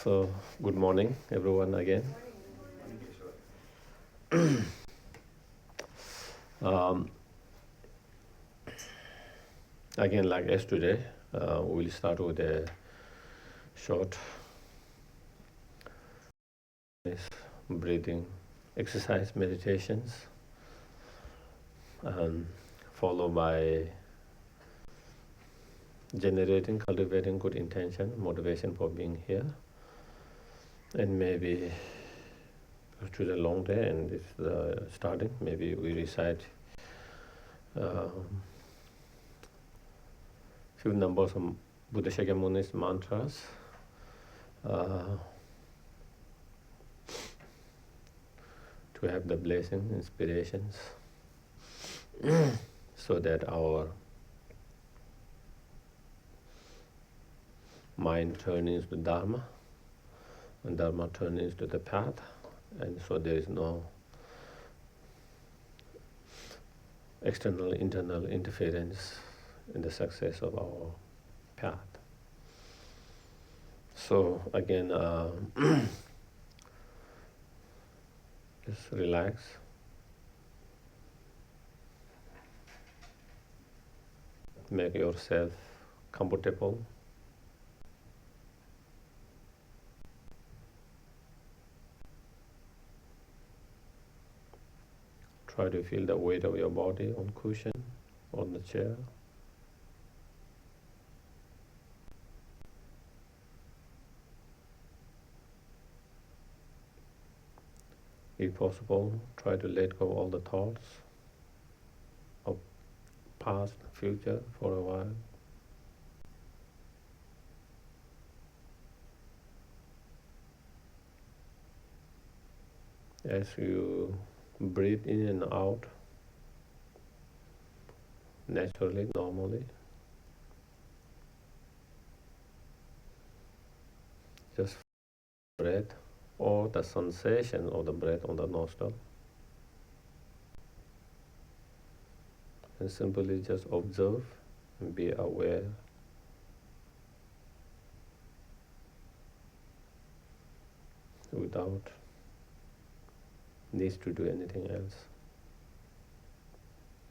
So, good morning, everyone, again. Um, Again, like yesterday, we'll start with a short breathing exercise meditations, followed by cultivating good intention, motivation for being here, and maybe through the long day and it's starting, maybe we recite few numbers of Buddha Shakyamuni's mantras. To have the blessing, inspirations, so that our mind turns into Dharma, and Dharma turns into the path, and so there is no external, internal interference in the success of our path. So again, just relax. Make yourself comfortable. Try to feel the weight of your body on cushion, on the chair. If possible, try to let go of all the thoughts of past, future for a while. As you breathe in and out, naturally, normally, just breath or the sensation of the breath on the nostril, and simply just observe and be aware. Without needs to do anything else.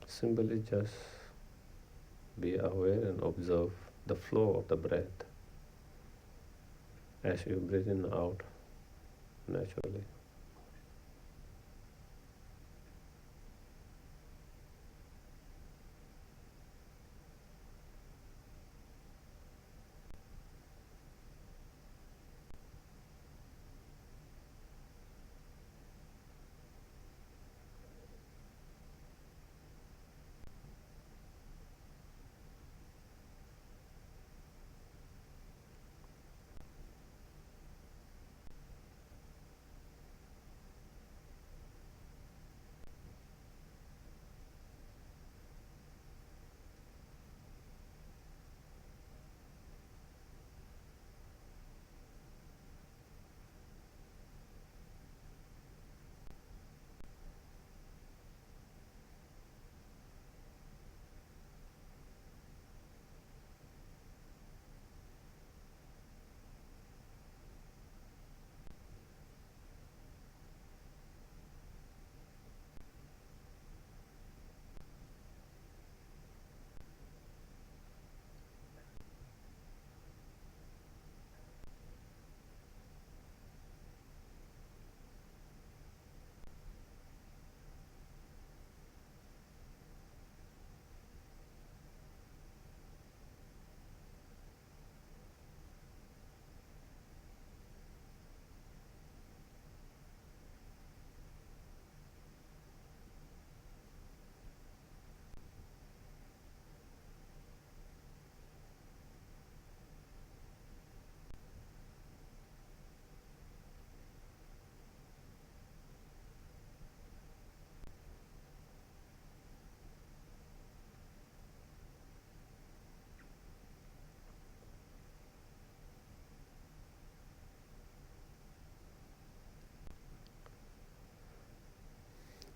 Simply just be aware and observe the flow of the breath as you breathe in and out naturally.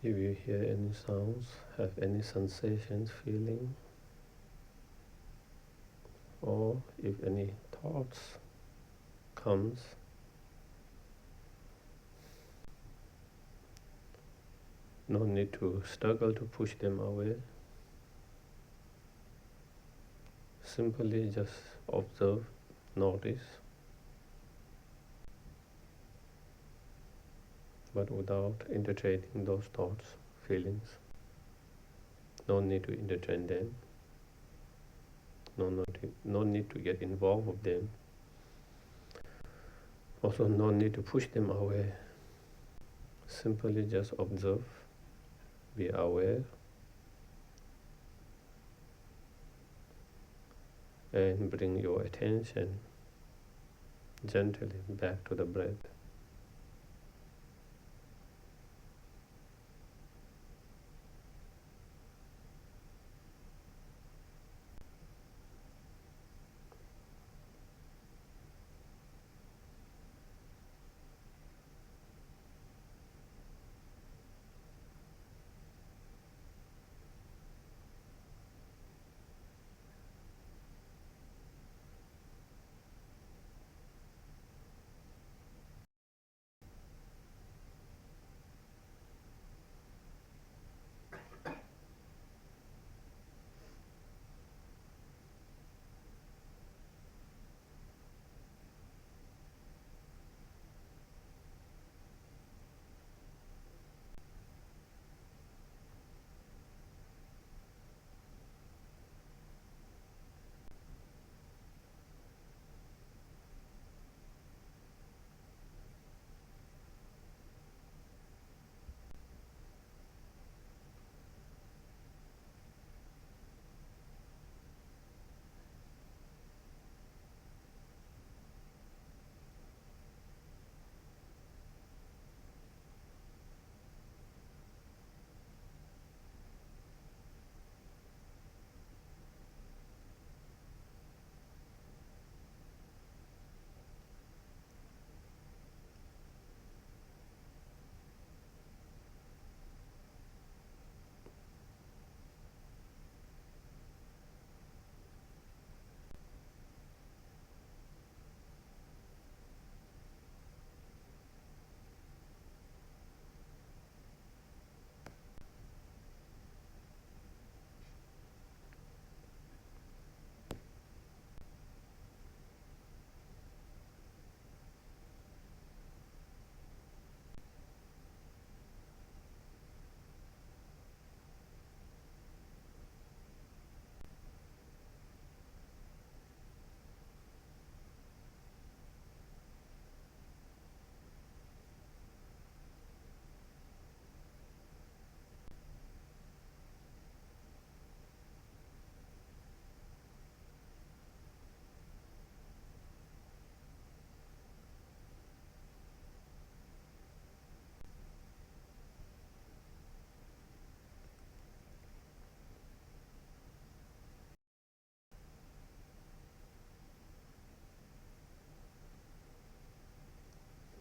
If you hear any sounds, have any sensations, feeling, or if any thoughts comes, No need to struggle to push them away. Simply just observe, notice, but without entertaining those thoughts, feelings. No need to entertain them. No need to get involved with them. Also, no need to push them away. Simply just observe, be aware, and bring your attention gently back to the breath.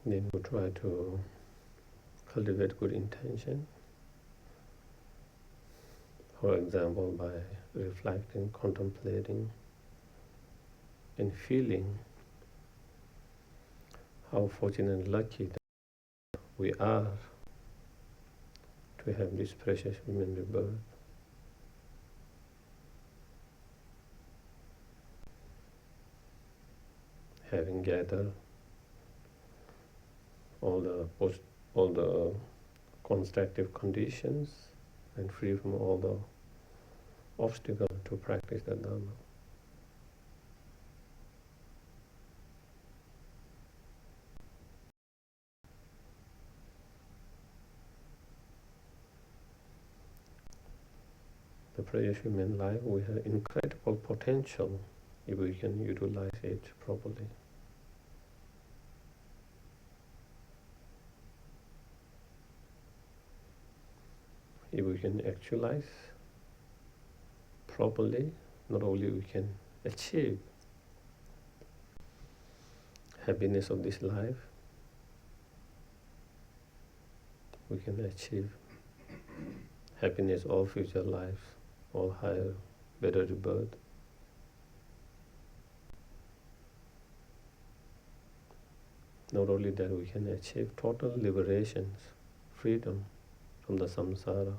Then we try to cultivate good intention. For example, by reflecting, contemplating, and feeling how fortunate and lucky that we are to have this precious human rebirth. Having gathered all the constructive conditions and free from all the obstacles to practice the Dharma. The precious human life, we have incredible potential if we can utilize it properly. If we can actualize properly, not only we can achieve happiness of this life, we can achieve happiness all future lives, all higher, better rebirth. Not only that, we can achieve total liberations, freedom from the samsara,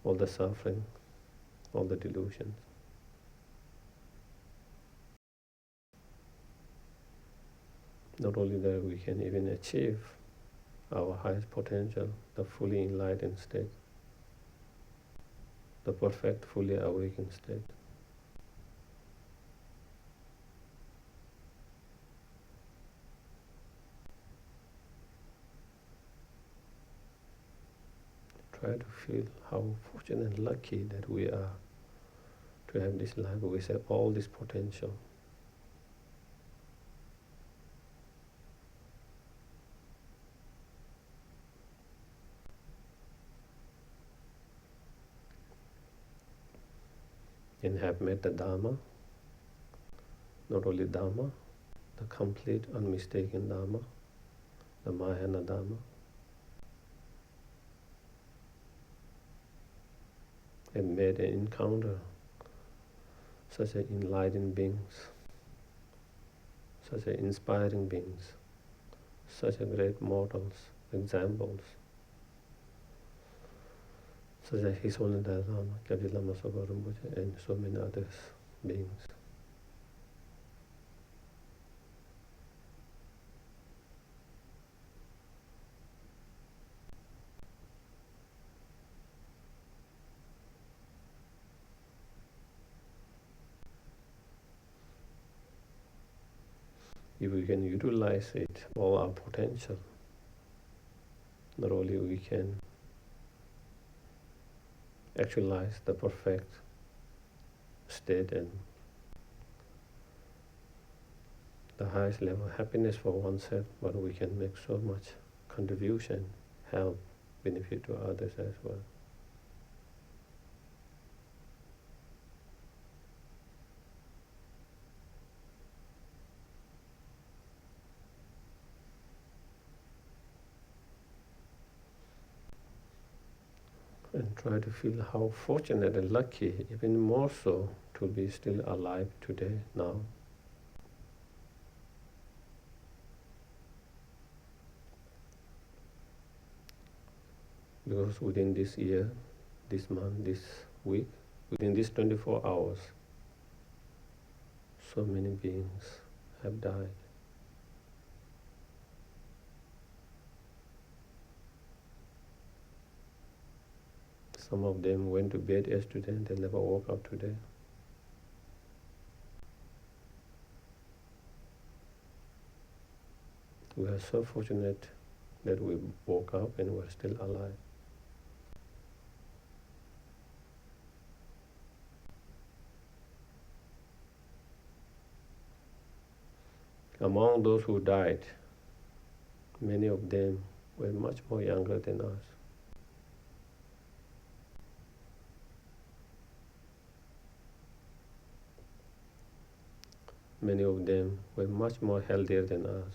all the suffering, all the delusions. Not only that, we can even achieve our highest potential, the fully enlightened state, the perfect, fully awakened state. Try to feel how fortunate and lucky that we are to have this life with all this potential. And have met the Dharma, not only Dharma, the complete unmistaken Dharma, the Mahayana Dharma, and made an encounter such an enlightened beings, such an inspiring beings, such a great models, examples, such as His Holiness Dalai Lama, Kyabje Lama Sopa Rinpoche, and so many other beings. If we can utilize it, all our potential, not only we can actualize the perfect state and the highest level of happiness for oneself, but we can make so much contribution, help, benefit to others as well. And try to feel how fortunate and lucky, even more so, to be still alive today, now. Because within this year, this month, this week, within these 24 hours, so many beings have died. Some of them went to bed yesterday and they never woke up today. We are so fortunate that we woke up and we're still alive. Among those who died, many of them were much more younger than us. Many of them were much more healthier than us.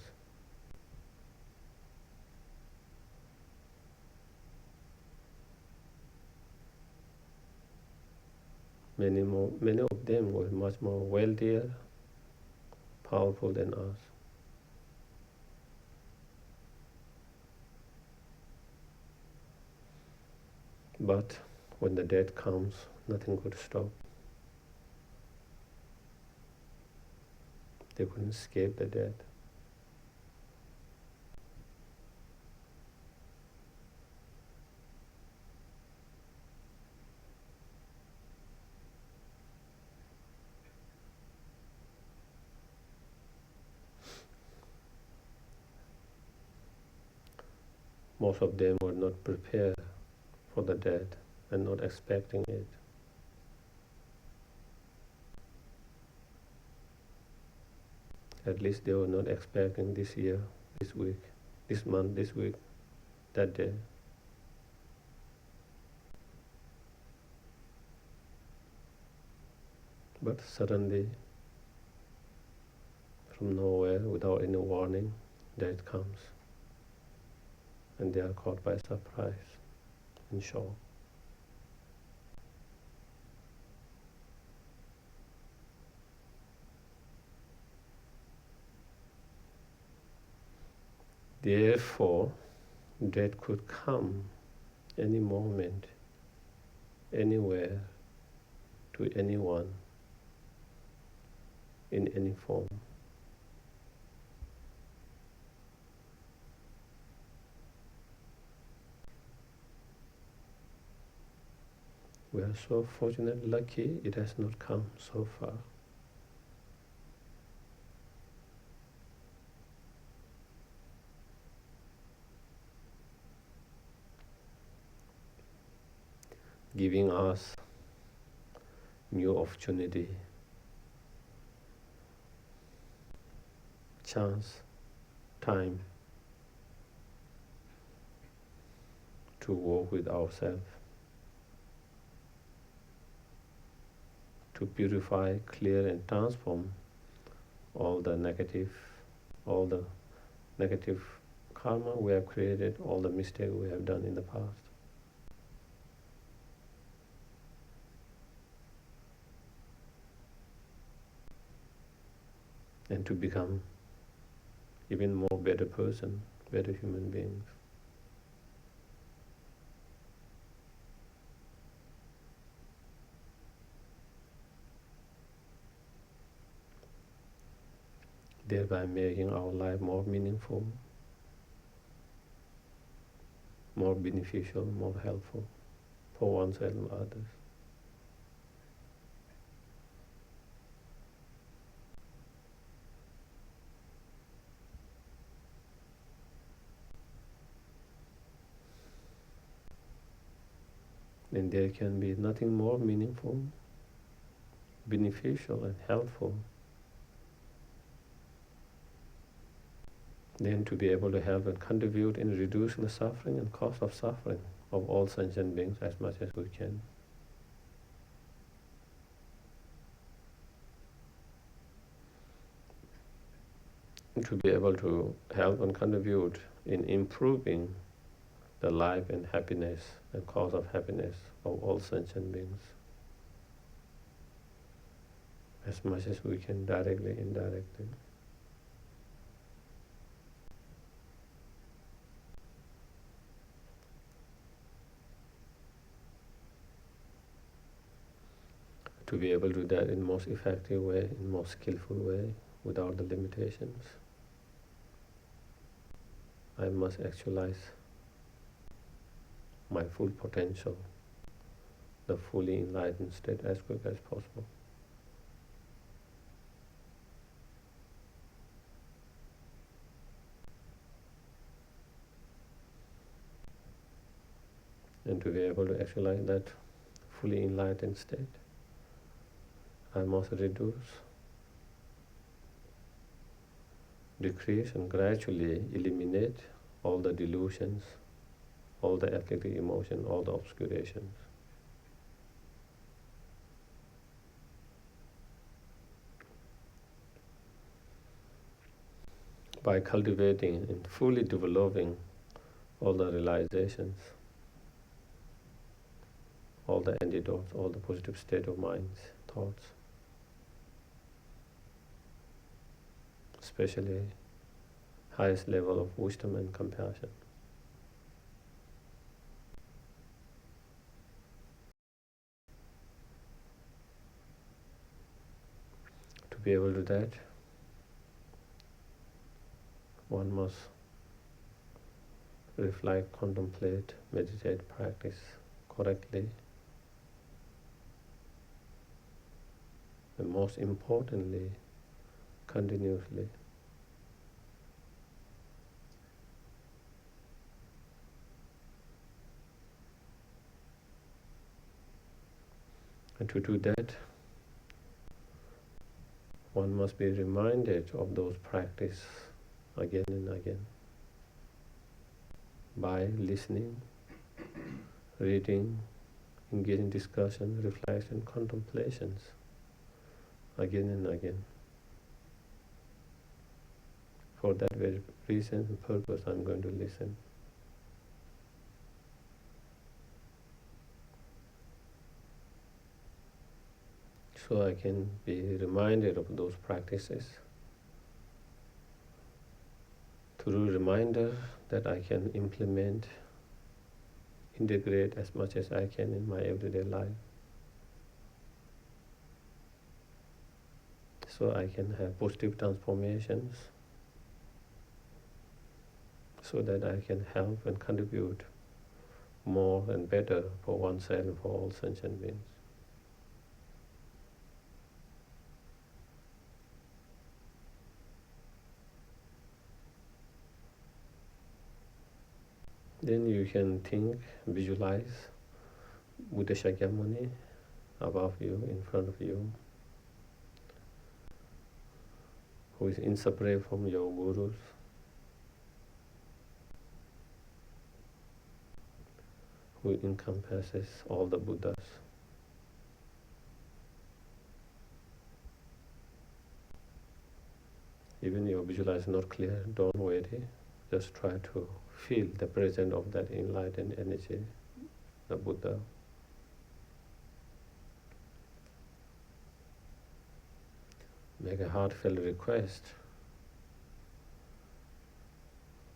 Many of them were much more wealthier, powerful than us. But when the death comes, nothing could stop. They couldn't escape the death. Most of them were not prepared for the death and not expecting it. At least they were not expecting this year, this week, this month, this week, that day. But suddenly, from nowhere, without any warning, death comes. And they are caught by surprise and shock. Therefore, Death could come any moment, anywhere, to anyone, in any form. We are so fortunate, lucky it has not come so far. Giving us new opportunity, chance, time to work with ourselves, to purify, clear and transform all the negative karma we have created, all the mistakes we have done in the past. And to become even more better person, better human beings. Thereby making our life more meaningful, more beneficial, more helpful for oneself and others. And there can be nothing more meaningful, beneficial and helpful than to be able to help and contribute in reducing the suffering and cost of suffering of all sentient beings as much as we can. And to be able to help and contribute in improving the life and happiness and cause of happiness of all sentient beings as much as we can, directly, indirectly. To be able to do that in most effective way, in most skillful way, without the limitations, I must actualize my full potential, the fully enlightened state as quick as possible. And to be able to actualize that fully enlightened state, I must decrease and gradually eliminate all the delusions, all the afflicting emotion, all the obscurations. By cultivating and fully developing all the realizations, all the antidotes, all the positive state of minds, thoughts, especially highest level of wisdom and compassion. To be able to do that, one must reflect, contemplate, meditate, practice correctly, and most importantly, continuously. And to do that, one must be reminded of those practices again and again by listening, reading, engaging in discussion, reflection, contemplations again and again. For that very reason and purpose, I'm going to listen. So I can be reminded of those practices through reminder that I can implement, integrate as much as I can in my everyday life, so I can have positive transformations, so that I can help and contribute more and better for oneself and for all sentient beings. Then you can think, visualize Buddha Shakyamuni above you, in front of you, who is inseparable from your gurus, who encompasses all the Buddhas. Even your visual is not clear, don't worry. Just try to feel the presence of that enlightened energy, the Buddha. Make a heartfelt request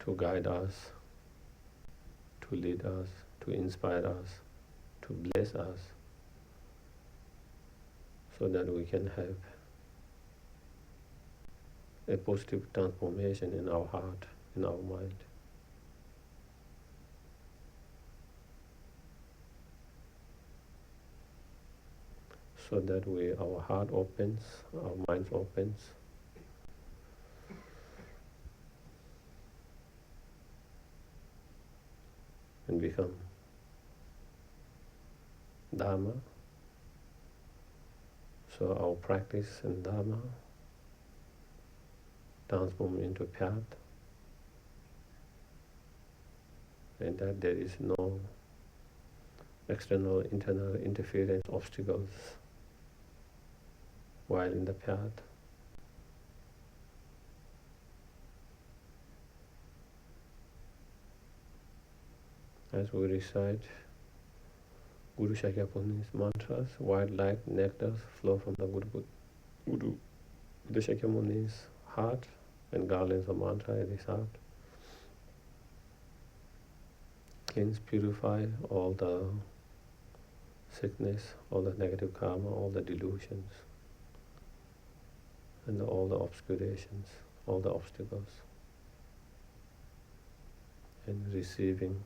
to guide us, to lead us, to inspire us, to bless us, so that we can have a positive transformation in our heart, in our mind. So that our heart opens, our mind opens, and become Dharma. So our practice in Dharma transform into path, and that there is no external, internal interference, obstacles while in the path. As we recite Guru Shakyamuni's mantras, white light nectars flow from the Guru Buddha Shakyamuni's heart, and garlands of mantra in his heart. Cleanse, purify all the sickness, all the negative karma, all the delusions, and all the obscurations, all the obstacles, and receiving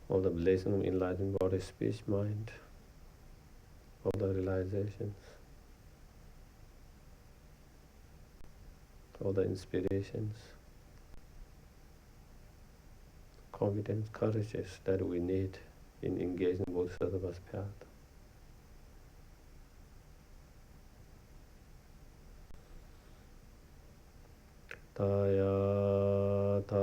all the blessing of enlightened body, speech, mind, all the realizations, all the inspirations, confidence, courages that we need in engaging Bodhisattva's path. Taya ta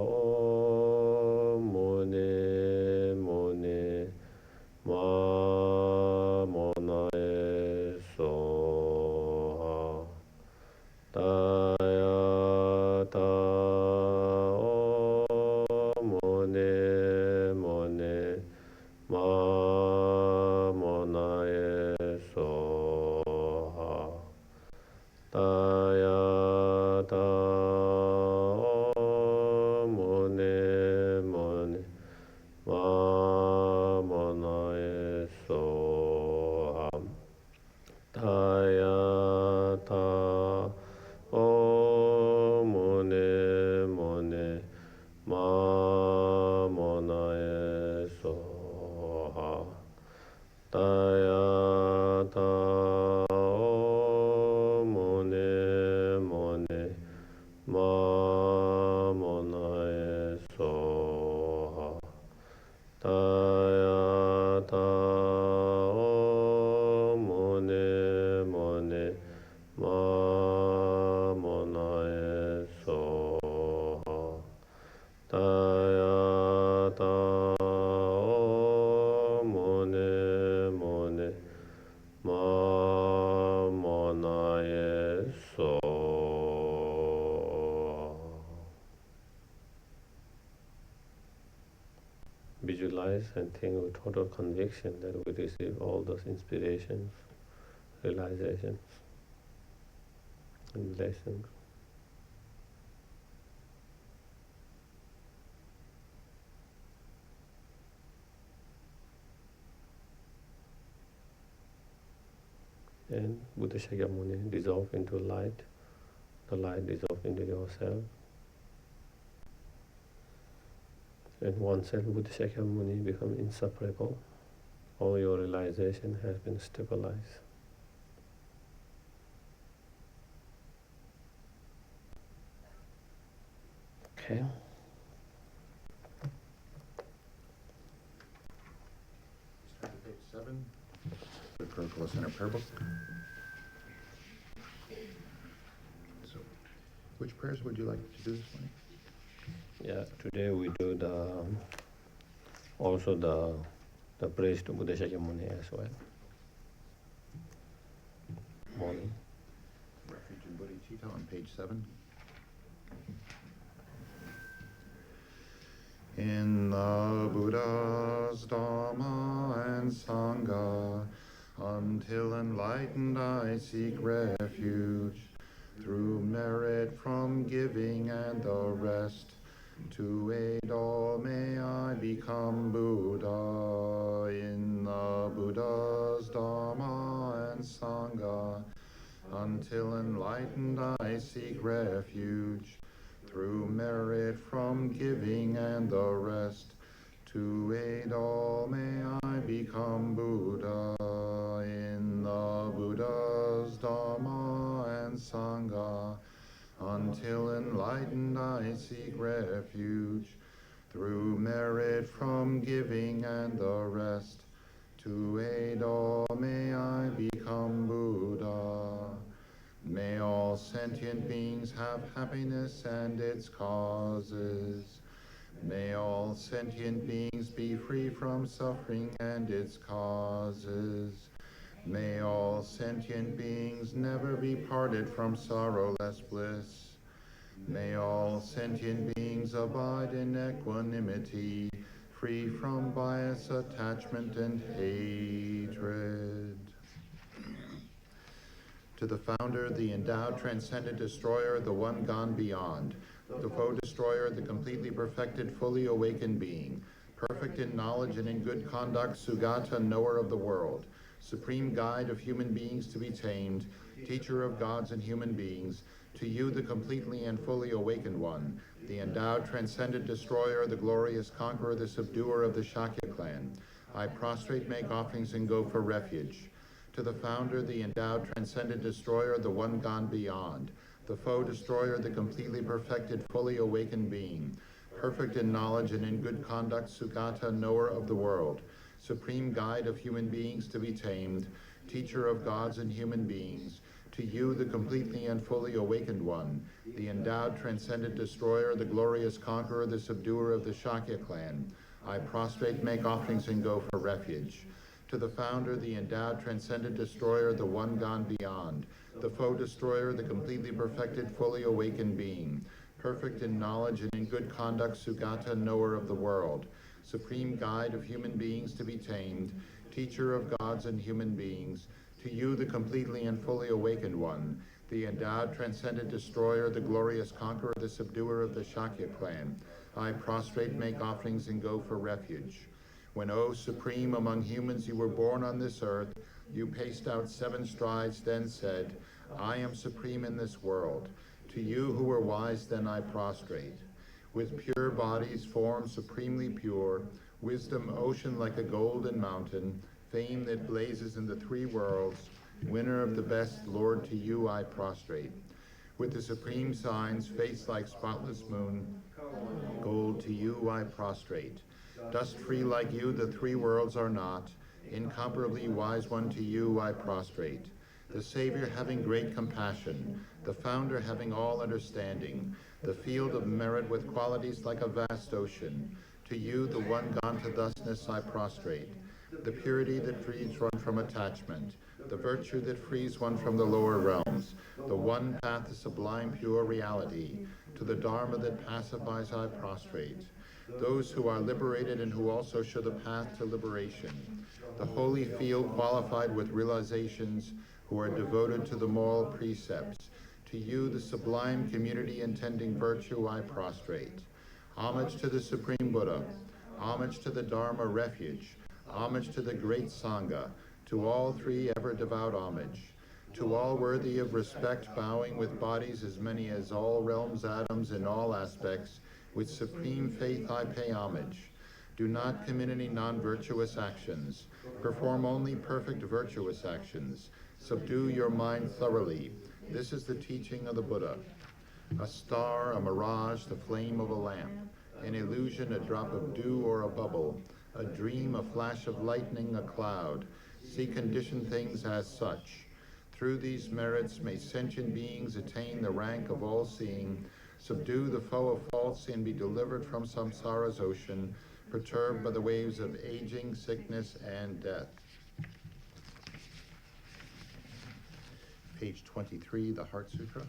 o mone mone ma mona e so ha. Taya ta o mone mone ma mona e so ha. Taya ta o mone mone ma mona e so ha. Taya ta o mone mone ma mona e so ha. Taya ta o mone mone ma mona e so ha. Taya ta o mone mone ma mona e so ha. Taya ta o mone mone ma mona e so. Visualize and think with total conviction that we receive all those inspirations, realizations, and blessings and Buddha Shakyamuni dissolve into light. The light dissolves into yourself. And oneself, Buddha Shakyamuni, become inseparable. All your realization has been stabilized. Okay. Start at page 7. The Kurukulla Center Prayer Book. So, which prayers would you like to do this morning? Yeah, today we do also the praise to Buddha Shakyamuni as well. Morning. Refuge in Bodhicitta on page 7. In the Buddha's Dharma and Sangha, until enlightened I seek refuge, through merit from giving and the rest. To aid all may I become Buddha. In the Buddha's Dharma and Sangha, until enlightened I seek refuge, through merit from giving and the rest. To aid all may I become Buddha. In the Buddha's Dharma and Sangha, until enlightened I seek refuge, through merit from giving and the rest. To aid all may I become Buddha. May all sentient beings have happiness and its causes. May all sentient beings be free from suffering and its causes. May all sentient beings never be parted from sorrowless bliss. May all sentient beings abide in equanimity, free from bias, attachment, and hatred. To the founder, the endowed, transcendent destroyer, the one gone beyond, the foe destroyer, the completely perfected, fully awakened being, perfect in knowledge and in good conduct, Sugata, knower of the world, supreme guide of human beings to be tamed, teacher of gods and human beings, to you, the completely and fully awakened one, the endowed, transcendent destroyer, the glorious conqueror, the subduer of the Shakya clan, I prostrate, make offerings, and go for refuge. To the founder, the endowed, transcendent destroyer, the one gone beyond, the foe destroyer, the completely perfected, fully awakened being, perfect in knowledge and in good conduct, Sugata, knower of the world, supreme guide of human beings to be tamed, teacher of gods and human beings, to you, the completely and fully awakened one, the endowed, transcendent destroyer, the glorious conqueror, the subduer of the Shakya clan, I prostrate, make offerings, and go for refuge. To the founder, the endowed, transcendent destroyer, the one gone beyond, the foe destroyer, the completely perfected, fully awakened being, perfect in knowledge and in good conduct, Sugata, knower of the world, supreme guide of human beings to be tamed, teacher of gods and human beings, to you, the completely and fully awakened one, the endowed, transcendent destroyer, the glorious conqueror, the subduer of the Shakya clan, I prostrate, make offerings, and go for refuge. When, O supreme among humans, you were born on this earth, you paced out 7 strides, then said, I am supreme in this world. To you who are wise, then I prostrate. With pure bodies, form supremely pure, wisdom ocean like a golden mountain, fame that blazes in the 3 worlds, winner of the best, Lord, to you I prostrate. With the supreme signs, face like spotless moon, gold, to you I prostrate. Dust free like you, the 3 worlds are not. Incomparably wise one, to you I prostrate. The Savior having great compassion, the Founder having all understanding, the field of merit with qualities like a vast ocean. To you, the one gone to thusness, I prostrate. The purity that frees one from attachment, the virtue that frees one from the lower realms, the one path to sublime pure reality, to the Dharma that pacifies, I prostrate. Those who are liberated and who also show the path to liberation, the holy field qualified with realizations, who are devoted to the moral precepts. To you, the sublime community intending virtue, I prostrate. Homage to the Supreme Buddha, homage to the Dharma refuge, homage to the great Sangha, to all 3 ever devout homage. To all worthy of respect, bowing with bodies as many as all realms, atoms, in all aspects, with supreme faith I pay homage. Do not commit any non-virtuous actions. Perform only perfect virtuous actions. Subdue your mind thoroughly. This is the teaching of the Buddha. A star, a mirage, the flame of a lamp. An illusion, a drop of dew or a bubble. A dream, a flash of lightning, a cloud. See conditioned things as such. Through these merits may sentient beings attain the rank of all-seeing, subdue the foe of false, and be delivered from samsara's ocean, perturbed by the waves of aging, sickness, and death. Page 23, the Heart Sutra.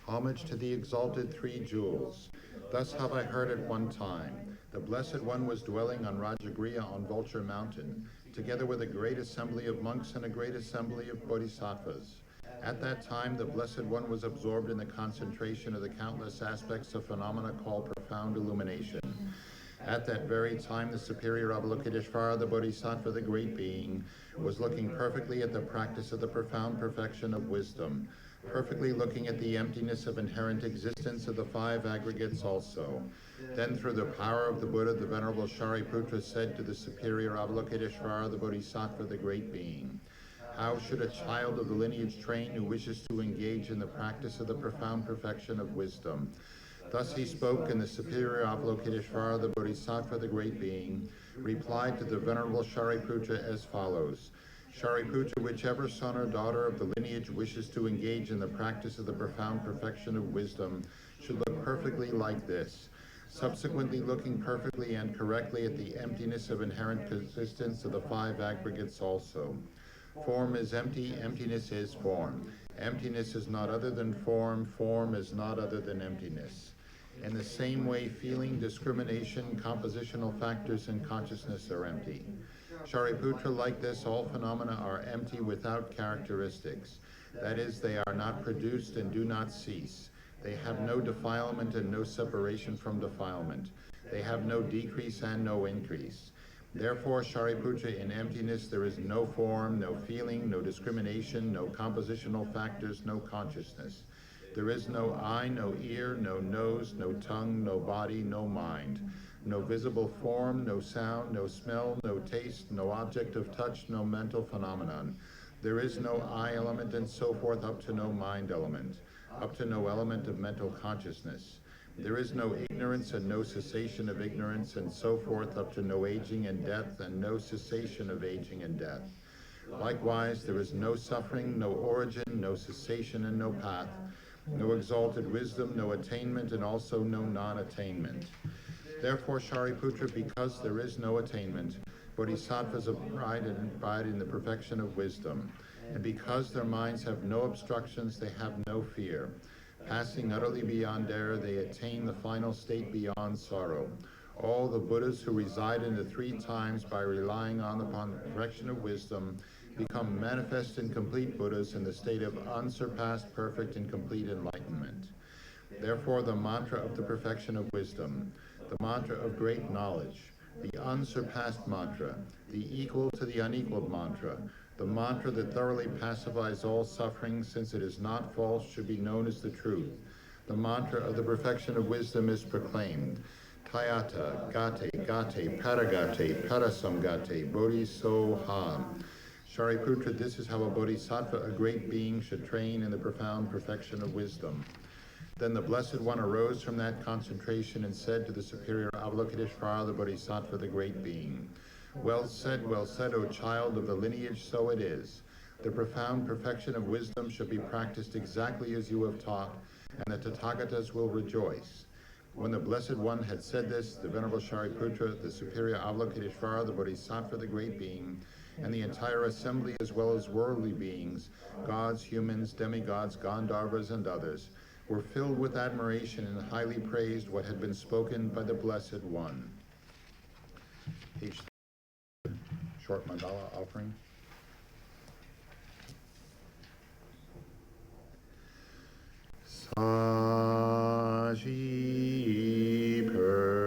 Homage to the exalted three jewels. Thus have I heard at one time. The Blessed One was dwelling on Rajagriha on Vulture Mountain, together with a great assembly of monks and a great assembly of bodhisattvas. At that time, the Blessed One was absorbed in the concentration of the countless aspects of phenomena called profound illumination. At that very time, the superior Avalokiteshvara, the Bodhisattva, the Great Being, was looking perfectly at the practice of the profound perfection of wisdom, perfectly looking at the emptiness of inherent existence of the five aggregates also. Then through the power of the Buddha, the Venerable Shariputra said to the superior Avalokiteshvara, the Bodhisattva, the Great Being, how should a child of the lineage train who wishes to engage in the practice of the profound perfection of wisdom? Thus he spoke, and the superior Avalokiteshvara, the Bodhisattva, the Great Being, replied to the Venerable Shariputra as follows. Shariputra, whichever son or daughter of the lineage wishes to engage in the practice of the profound perfection of wisdom should look perfectly like this. Subsequently, looking perfectly and correctly at the emptiness of inherent existence of the five aggregates also. Form is empty, emptiness is form. Emptiness is not other than form, form is not other than emptiness. In the same way, feeling, discrimination, compositional factors, and consciousness are empty. Shariputra, like this, all phenomena are empty without characteristics. That is, they are not produced and do not cease. They have no defilement and no separation from defilement. They have no decrease and no increase. Therefore, Shariputra, in emptiness there is no form, no feeling, no discrimination, no compositional factors, no consciousness. There is no eye, no ear, no nose, no tongue, no body, no mind. No visible form, no sound, no smell, no taste, no object of touch, no mental phenomenon. There is no I element and so forth up to no mind element, up to no element of mental consciousness. There is no ignorance and no cessation of ignorance and so forth up to no aging and death and no cessation of aging and death. Likewise, there is no suffering, no origin, no cessation and no path, no exalted wisdom, no attainment and also no non-attainment. Therefore, Shariputra, because there is no attainment, bodhisattvas abide in the perfection of wisdom. And because their minds have no obstructions, they have no fear. Passing utterly beyond error, they attain the final state beyond sorrow. All the Buddhas who reside in the three times by relying upon the perfection of wisdom become manifest and complete Buddhas in the state of unsurpassed, perfect, and complete enlightenment. Therefore, the mantra of the perfection of wisdom, the mantra of great knowledge, the unsurpassed mantra, the equal to the unequaled mantra, the mantra that thoroughly pacifies all suffering since it is not false should be known as the truth. The mantra of the perfection of wisdom is proclaimed. Tayata, gate, gate, paragate, parasamgate, bodhisoha. Shariputra, this is how a bodhisattva, a great being, should train in the profound perfection of wisdom. Then the Blessed One arose from that concentration and said to the superior Avalokiteshvara, the Bodhisattva, the Great Being, well said, O child of the lineage, so it is. The profound perfection of wisdom should be practiced exactly as you have taught, and the Tathagatas will rejoice. When the Blessed One had said this, the Venerable Shariputra, the superior Avalokiteshvara, the Bodhisattva, the Great Being, and the entire assembly as well as worldly beings, gods, humans, demigods, Gandharvas, and others, were filled with admiration and highly praised what had been spoken by the Blessed One. Page 3, short mandala offering. Saji perki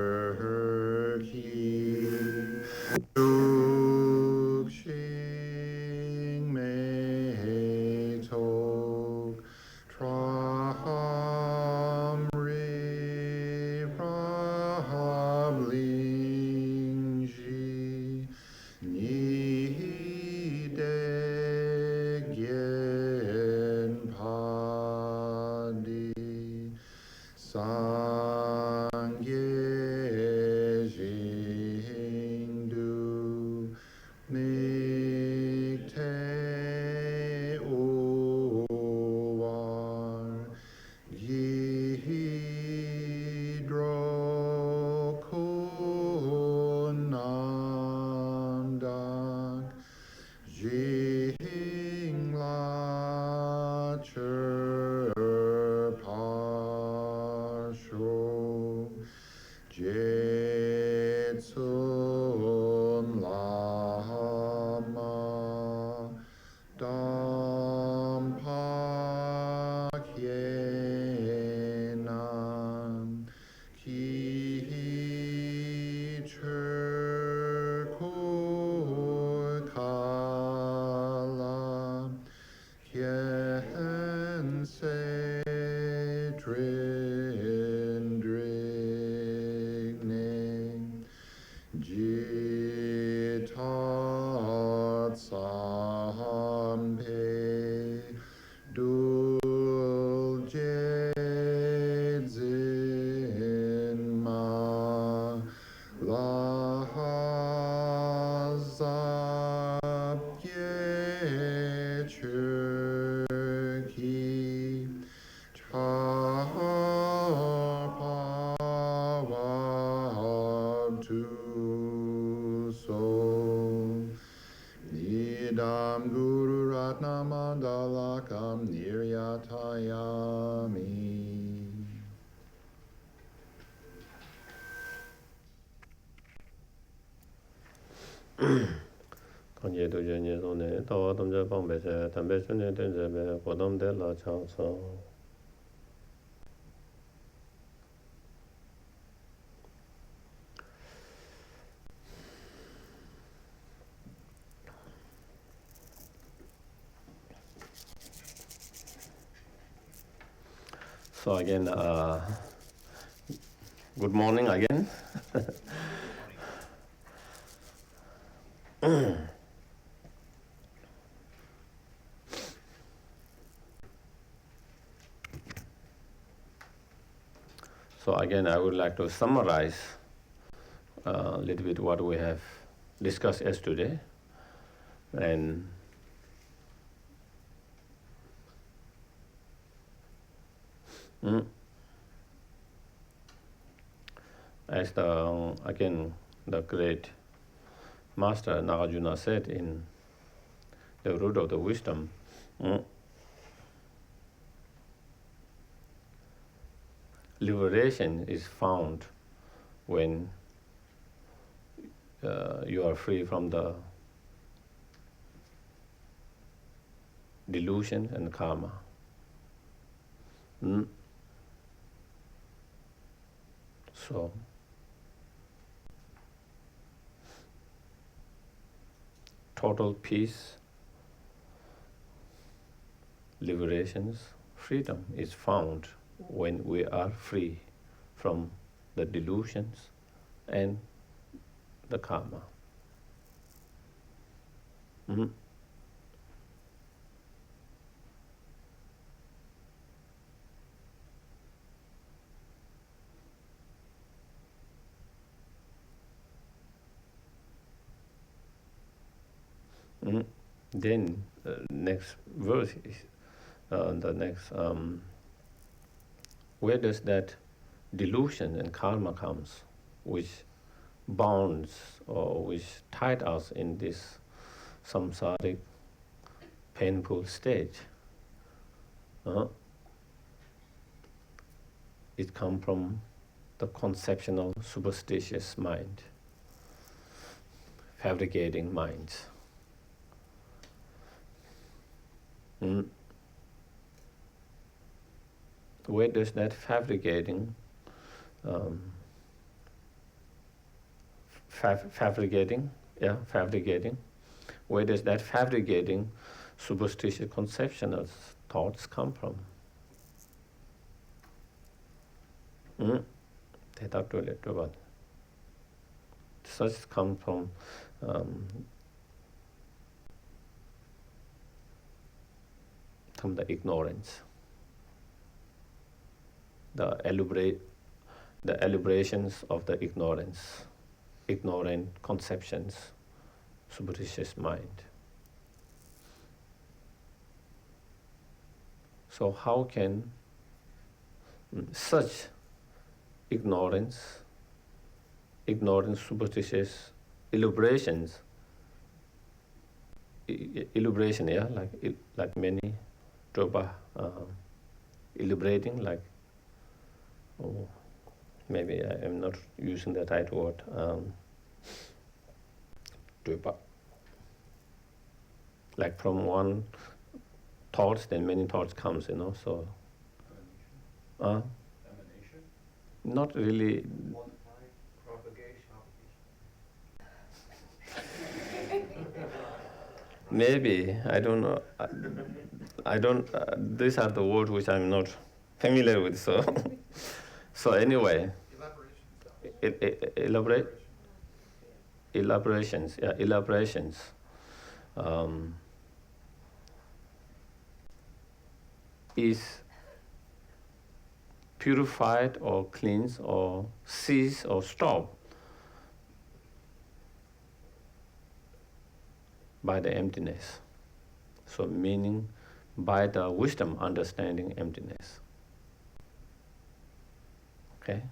Sangye Jingdu Mikte Uwar Yidro Kunandak Jingla Chur Pashu Jetsun Lama Dampa Kyenan Ki Chur Kala Kien Se Trin Drigne Jitat Sampe Dul Jedzin Ma Lahazab Churki Charpawab Tu So Nidam Guru Ratna Mandalakam Niryatayami. Kanye to jenye sone, tawa tamja pangbe che, tambe shunye tenje be, kodam de la chang so. So again, good morning again. So again, I would like to summarize a little bit what we have discussed yesterday. And as the great Master Nagarjuna said in the root of the wisdom, liberation is found when you are free from the delusion and karma. So, total peace, liberations, freedom is found when we are free from the delusions and the karma. Then next verse is where does that delusion and karma comes, which bonds or which tied us in this samsaric painful stage? It comes from the conceptual superstitious mind, fabricating minds. Where does that fabricating where does that fabricating superstitious conceptual thoughts come from? Such come from the ignorance. the elaborations of the ignorant conceptions, superstitious mind. So how can such ignorance, superstitious elaboration, yeah, like many Dropa elaborating, like, oh, maybe I am not using the right word, Dropa. Like from one thoughts, then many thoughts comes, so. Emanation? Not really. Multiply, propagation. Maybe, I don't know. I don't, these are the words which I'm not familiar with, so. So anyway. Elaborations, yeah, elaborations. Is purified or cleansed or cease or stop by the emptiness. So meaning by the wisdom understanding emptiness. Okay?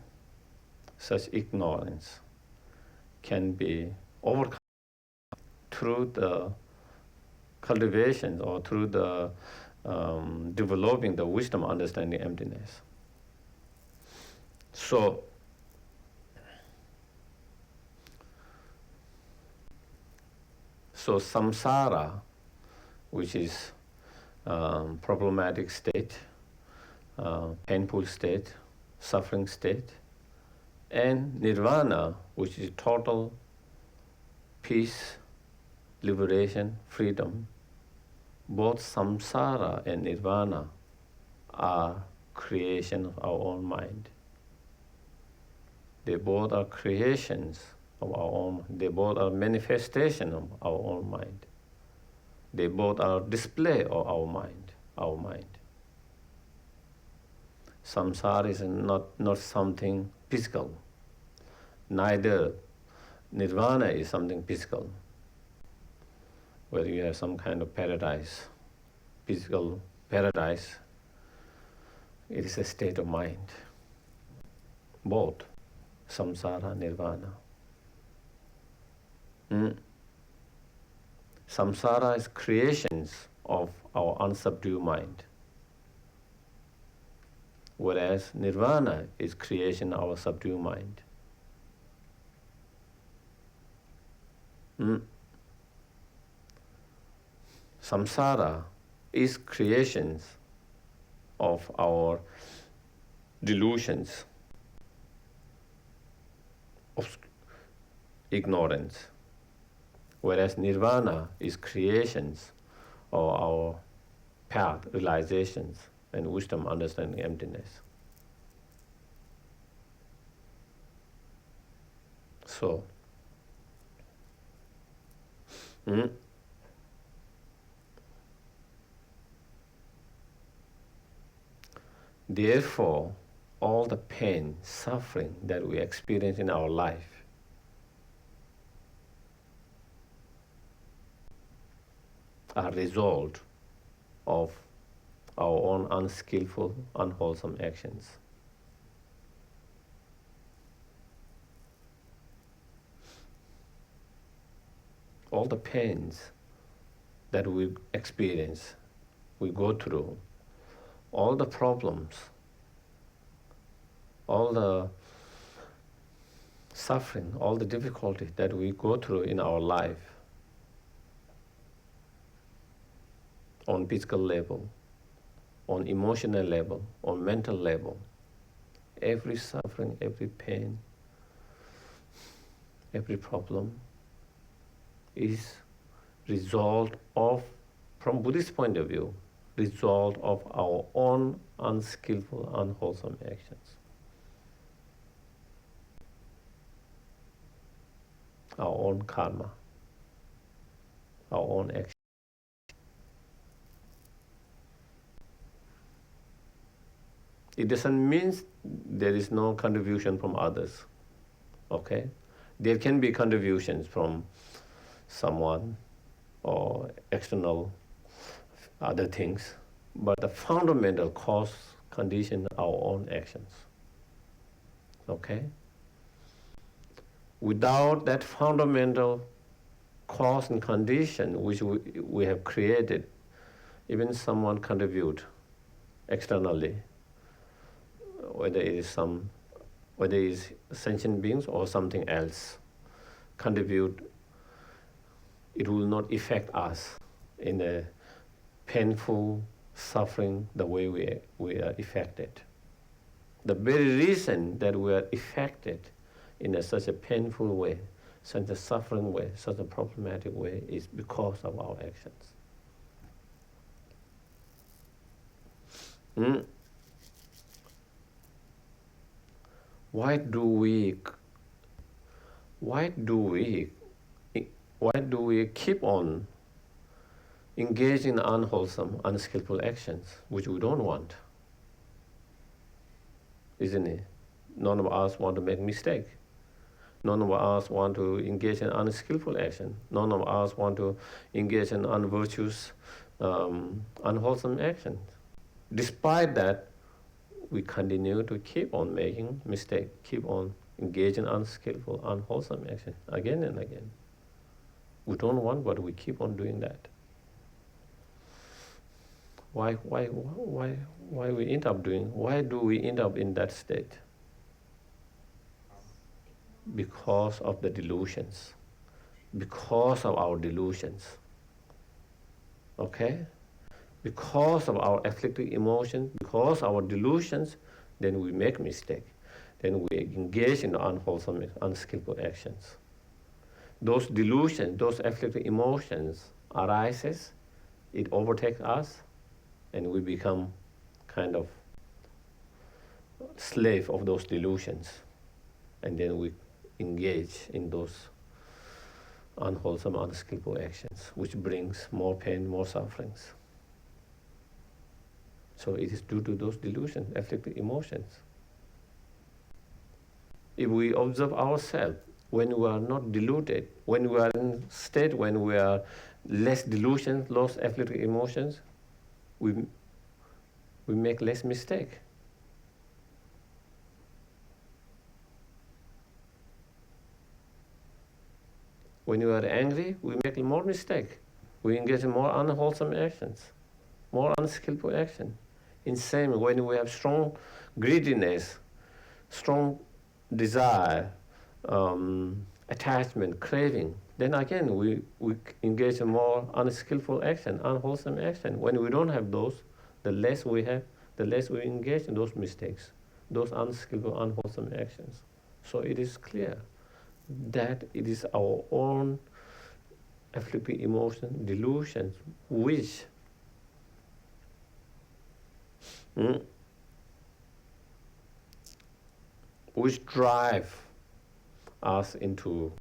Such ignorance can be overcome through the cultivation or through the developing the wisdom understanding emptiness. So samsara, which is problematic state, painful state, suffering state, and nirvana, which is total peace, liberation, freedom. Both samsara and nirvana are creation of our own mind. They both are creations of our own. They both are manifestation of our own mind. They both are display of our mind. Samsara is not something physical. Neither nirvana is something physical, whether you have some kind of paradise, physical paradise. It is a state of mind. Both samsara, nirvana. Samsara is creations of our unsubdued mind, whereas nirvana is creation of our subdued mind. Samsara is creations of our delusions, of ignorance, whereas nirvana is creations of our path, realizations, and wisdom, understanding emptiness. So, therefore, all the pain, suffering that we experience in our life are result of our own unskillful, unwholesome actions. All the pains that we experience, we go through, all the problems, all the suffering, all the difficulty that we go through in our life on physical level, on emotional level, on mental level, every suffering, every pain, every problem is result of, from Buddhist point of view, result of our own unskillful, unwholesome actions. Our own karma, our own action. It doesn't mean there is no contribution from others. Okay? There can be contributions from someone or external other things, but the fundamental cause condition our own actions. Okay? Without that fundamental cause and condition which we have created, even someone contribute externally, whether it is sentient beings or something else, contribute, it will not affect us in a painful suffering the way we are affected. The very reason that we are affected in such a painful way, such a suffering way, such a problematic way, is because of our actions. Why do we keep on engaging in unwholesome, unskillful actions which we don't want? Isn't it? None of us want to make mistake. None of us want to engage in unskillful action. None of us want to engage in unvirtuous, unwholesome actions. Despite that, we continue to keep on making mistakes, keep on engaging in unskillful, unwholesome action again and again. We don't want, but we keep on doing that. Why we end up doing? Why do we end up in that state? Because of the delusions. Because of our delusions. Okay? Because of our afflictive emotions, because of our delusions, then we make mistake. Then we engage in unwholesome, unskillful actions. Those delusions, those afflictive emotions arises, it overtakes us, and we become kind of slave of those delusions. And then we engage in those unwholesome, unskillful actions, which brings more pain, more sufferings. So it is due to those delusions, afflictive emotions. If we observe ourselves, when we are not deluded, when we are in a state when we are less delusions, less afflictive emotions, we make less mistake. When you are angry, we make more mistake. We engage in more unwholesome actions, more unskillful action. In same, when we have strong greediness, strong desire, attachment, craving, then again we engage in more unskillful action, unwholesome action. When we don't have those, the less we have, the less we engage in those mistakes, those unskillful, unwholesome actions. So it is clear that it is our own afflictive emotion, delusions, which drive us into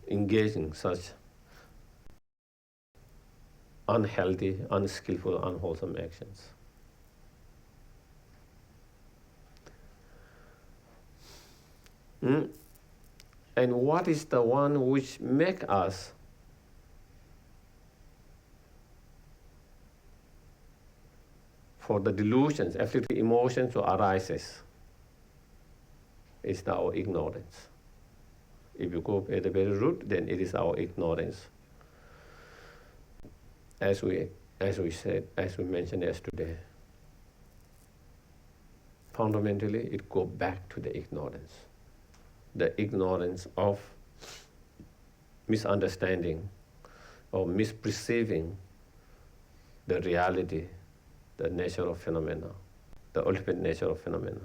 engaging such unhealthy, unskillful, unwholesome actions. And what is the one which make us for the delusions, afflictive emotions to arises? Is our ignorance. If you go at the very root, then it is our ignorance. As we mentioned yesterday, fundamentally it goes back to the ignorance. The ignorance of misunderstanding or misperceiving the reality, the nature of phenomena, the ultimate nature of phenomena.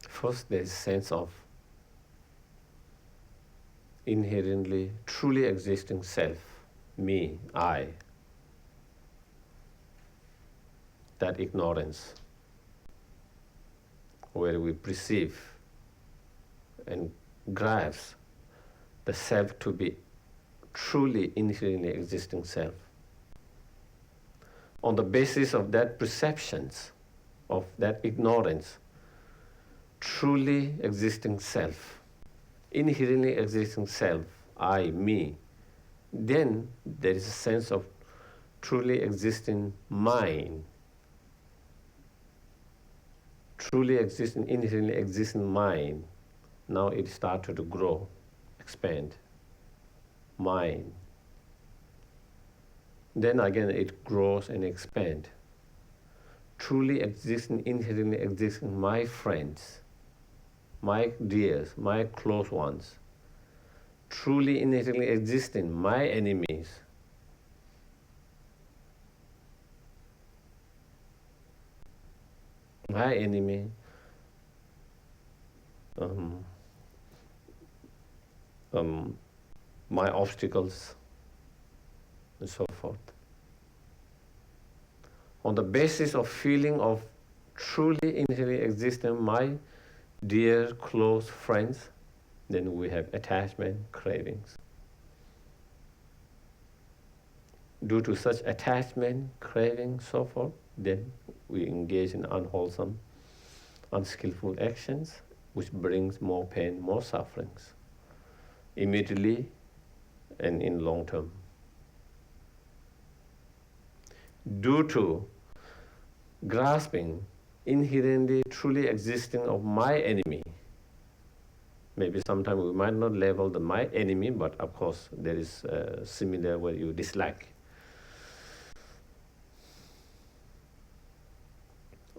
First, there is sense of inherently, truly existing self, me, I. That ignorance, where we perceive and grasp the self to be truly inherently existing self. On the basis of that perceptions, of that ignorance, truly existing self, inherently existing self, I, me, then there is a sense of truly existing mind, truly existing, inherently existing mind. Now it started to grow, expand, mind. Then again it grows and expands. Truly existing, inherently existing, my friends, my dears, my close ones, truly inherently existing, my enemies. My enemy, my obstacles, and so forth. On the basis of feeling of truly inherently existing, my dear close friends, then we have attachment, cravings. Due to such attachment, craving, so forth, then we engage in unwholesome, unskillful actions, which brings more pain, more sufferings, immediately and in long term. Due to grasping inherently truly existing of my enemy, maybe sometimes we might not label the my enemy, but of course there is similar where you dislike.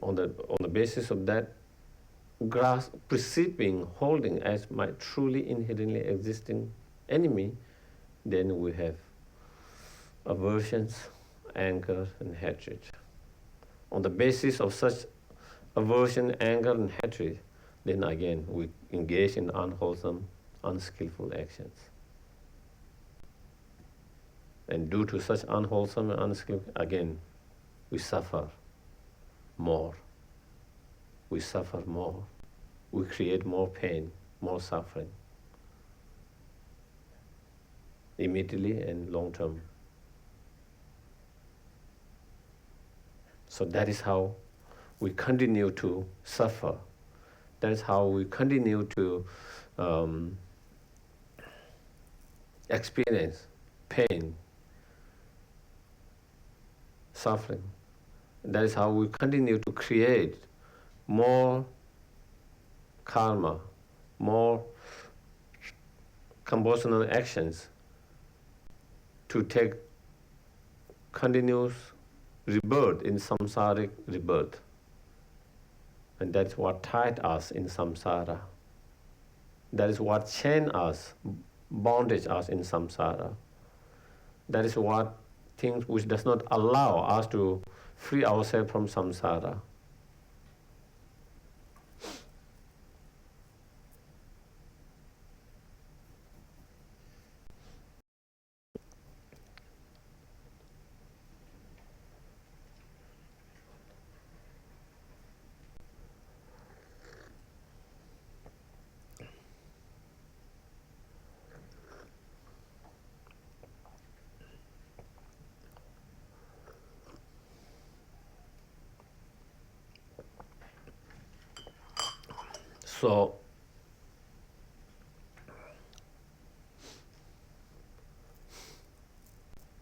On the basis of that grasp, perceiving, holding as my truly inherently existing enemy, then we have aversions, anger, and hatred. On the basis of such aversion, anger, and hatred, then again we engage in unwholesome, unskillful actions. And due to such unwholesome and unskillful, again, we suffer more. We suffer more. We create more pain, more suffering, immediately and long term. So that is how we continue to suffer. That is how we continue to experience pain, suffering. That is how we continue to create more karma, more compulsional actions to take continuous rebirth in samsaric rebirth. And that's what tied us in samsara. That is what chained us, bondage us in samsara. That is what things which does not allow us to free ourselves from samsara.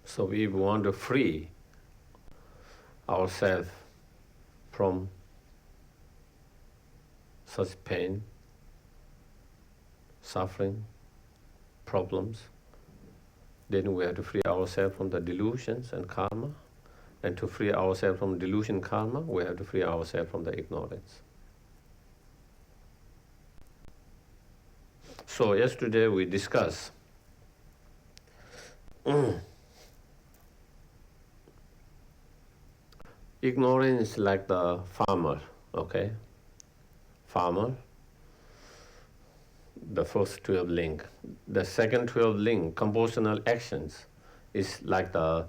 So we want to free ourselves from such pain, suffering, problems. Then we have to free ourselves from the delusions and karma. And to free ourselves from delusion karma, we have to free ourselves from the ignorance. So yesterday we discussed ignorance is like the farmer, okay? Farmer, the first 12 link. The second 12 link, compositional actions, is like the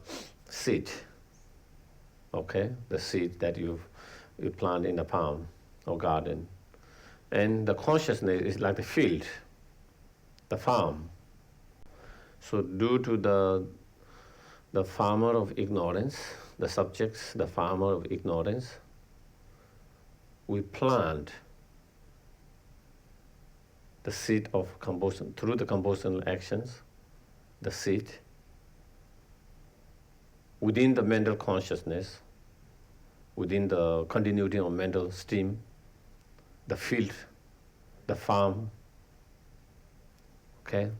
seed, okay? The seed that you plant in the palm or garden. And the consciousness is like the field, the farm. So due to the farmer of ignorance, the subjects, the farmer of ignorance, we plant the seed of compulsion, through the compulsional actions, the seed within the mental consciousness, within the continuity of mental stream, the field, the farm. Okay?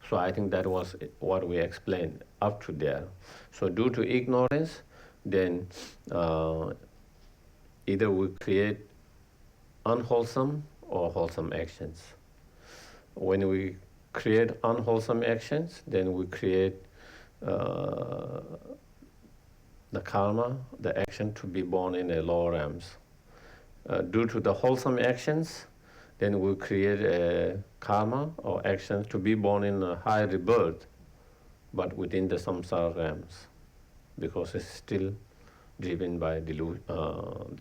So I think that was what we explained up to there. So due to ignorance, then either we create unwholesome or wholesome actions. When we create unwholesome actions, then we create the karma, the action to be born in the lower realms. Due to the wholesome actions, then we create a karma or actions to be born in a high rebirth, but within the samsara realms, because it's still driven by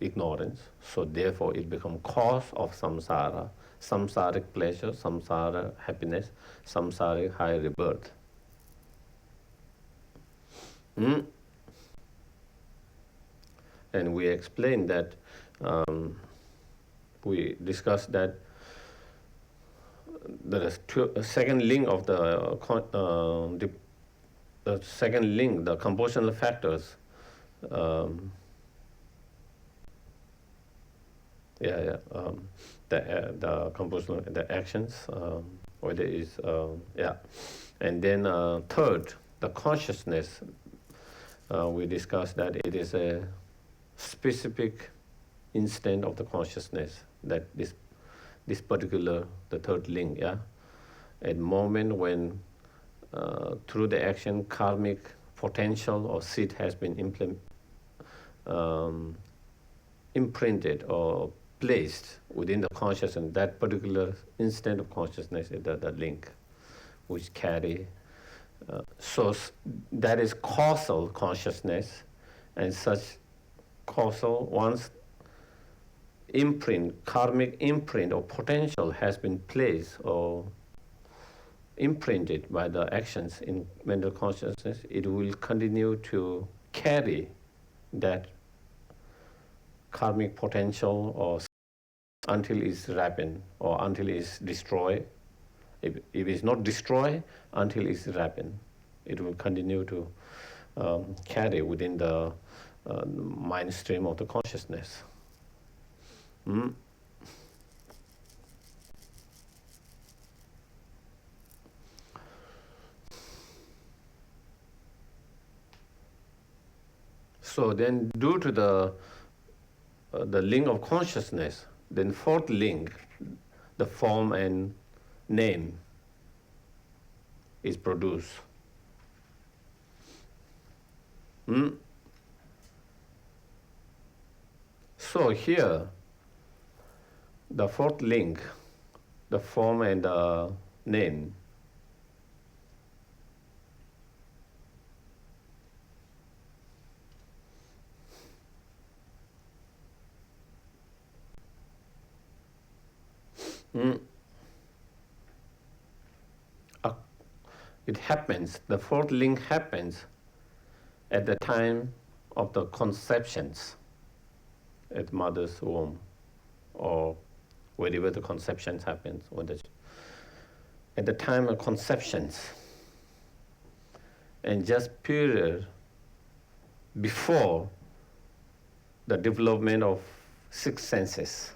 ignorance. So therefore it becomes cause of samsara, samsaric pleasure, samsara happiness, samsaric high rebirth. And we explained that, we discussed that there is a second link of the second link, the compositional factors. The compositional, the actions, whether is and then third, the consciousness. We discussed that it is a specific instant of the consciousness, that this particular, the third link, a moment when through the action karmic potential or seed has been imprinted or placed within the consciousness. That particular instant of consciousness is the link which carry. So that is causal consciousness, and such causal, once imprint, karmic imprint or potential has been placed or imprinted by the actions in mental consciousness, it will continue to carry that karmic potential or until it's ripened or until it's destroyed. If it's not destroyed, until it's ripened, it will continue to carry within the mind stream of the consciousness. So then, due to the link of consciousness, then fourth link, the form and name is produced. So here, the fourth link, the form and the name, it happens, the fourth link happens at the time of the conceptions at mother's womb, or wherever the conceptions happens, at the time of conceptions, and just period before the development of six senses,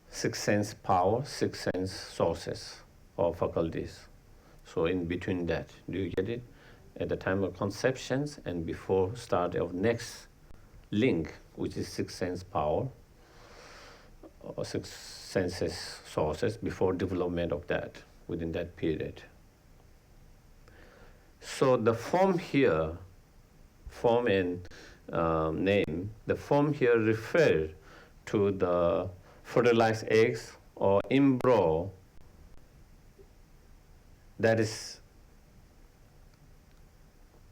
six sense power, six sense sources or faculties. So in between that, do you get it? At the time of conceptions and before start of next link, which is six sense power or six senses sources, before development of that, within that period. So the form here, form and name, the form here refers to the fertilized eggs or embryo that is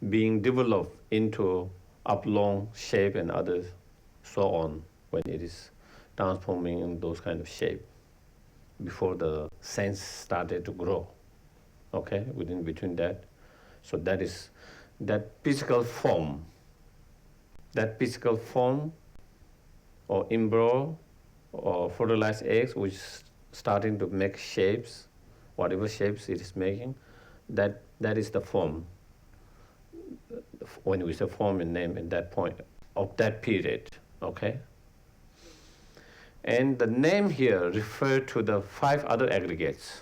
being developed into oblong shape and others, so on, when it is transforming in those kind of shape before the sense started to grow. Okay, within between that. So that is that physical form. That physical form or embryo or fertilized eggs which starting to make shapes, whatever shapes it is making, that is the form. When we say form and name in that point of that period, okay? And the name here refer to the four other aggregates,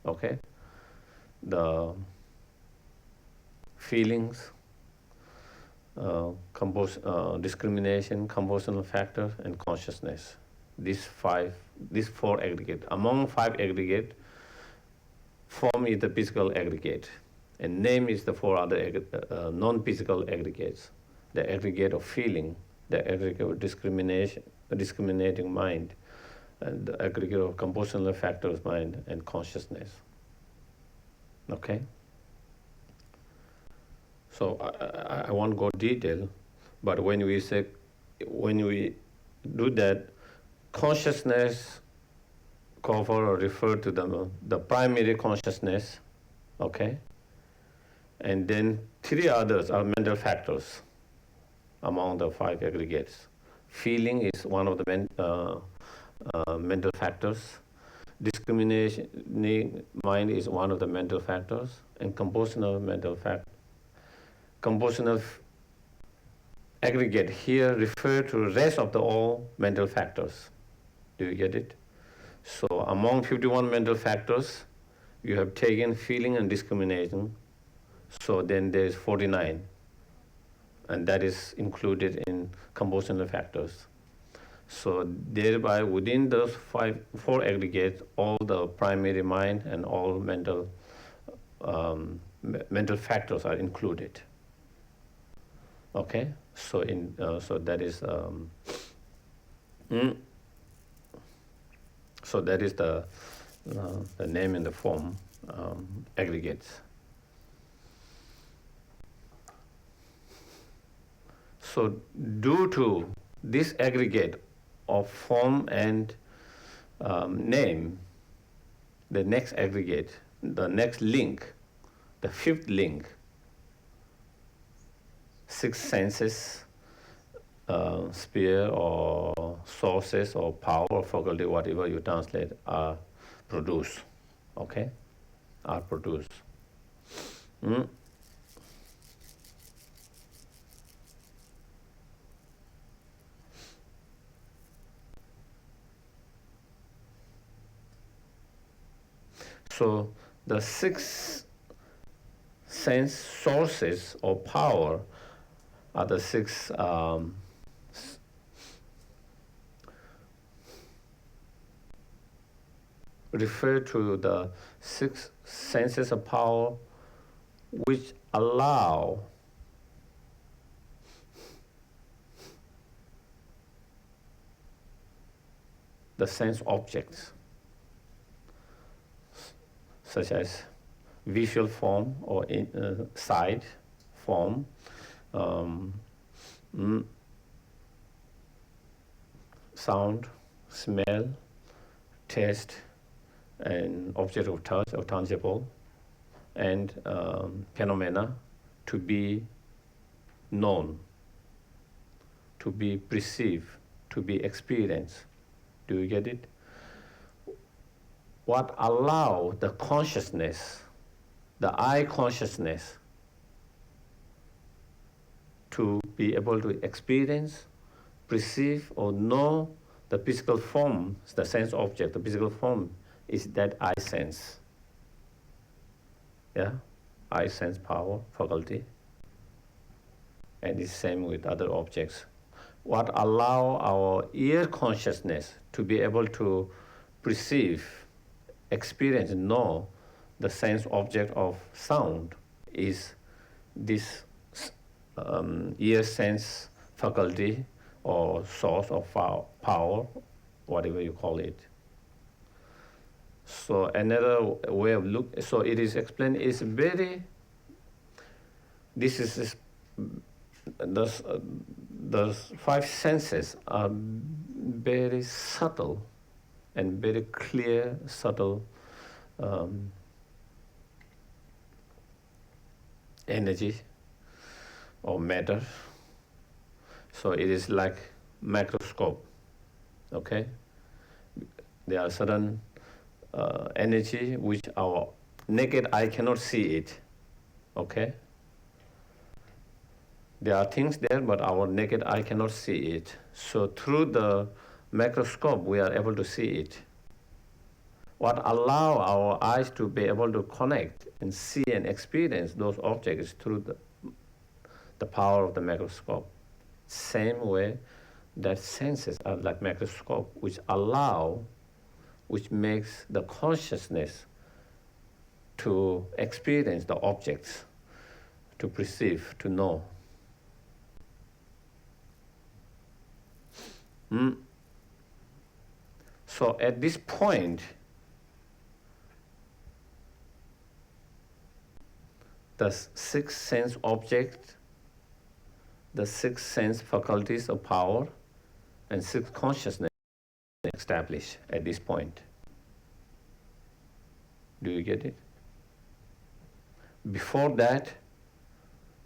okay? The feelings, discrimination, compositional factor, and consciousness. These four aggregate. Among five aggregate, form is the physical aggregate, and name is the four other non-physical aggregates. The aggregate of feeling, the aggregate of discriminating mind, and the aggregate of compositional factors, mind, and consciousness. Okay? So I won't go detail, but when we do that, consciousness cover or refer to the primary consciousness, okay? And then three others are mental factors among the five aggregates. Feeling is one of the mental factors. Discriminating mind is one of the mental factors, and compositional aggregate here refer to rest of the all mental factors. Do you get it? So among 51 mental factors, you have taken feeling and discrimination. So then there's 49, and that is included in compositional factors. So thereby, within those four aggregates, all the primary mind and all mental factors are included. Okay, so so that is so that is the name and the form aggregates. So due to this aggregate of form and name, the next aggregate, the next link, the fifth link, six senses, sphere or sources or power or faculty, whatever you translate, are produced. Okay? Are produced. So the six sense sources or power are the six refer to the six senses of power which allow the sense objects, such as visual form or sight form, sound, smell, taste, and object of touch or tangible, and phenomena to be known, to be perceived, to be experienced. Do you get it? What allow the consciousness, the I consciousness, to be able to experience, perceive, or know the physical form, the sense object, the physical form is that I sense. Yeah, I sense power, faculty, and it's same with other objects. What allow our ear consciousness to be able to perceive, experience, know the sense object of sound is this ear sense faculty or source of power, whatever you call it. So another way of look, so it is explained, is very, this is the five senses are very subtle and very clear, subtle energy or matter. So it is like microscope, okay? There are certain energy which our naked eye cannot see it, okay? There are things there, but our naked eye cannot see it. So through the microscope, we are able to see it. What allow our eyes to be able to connect and see and experience those objects through the power of the microscope. Same way that senses are like microscope, which makes the consciousness to experience the objects, to perceive, to know. So at this point, the six sense object, the six sense faculties of power, and six consciousness established at this point. Do you get it? Before that,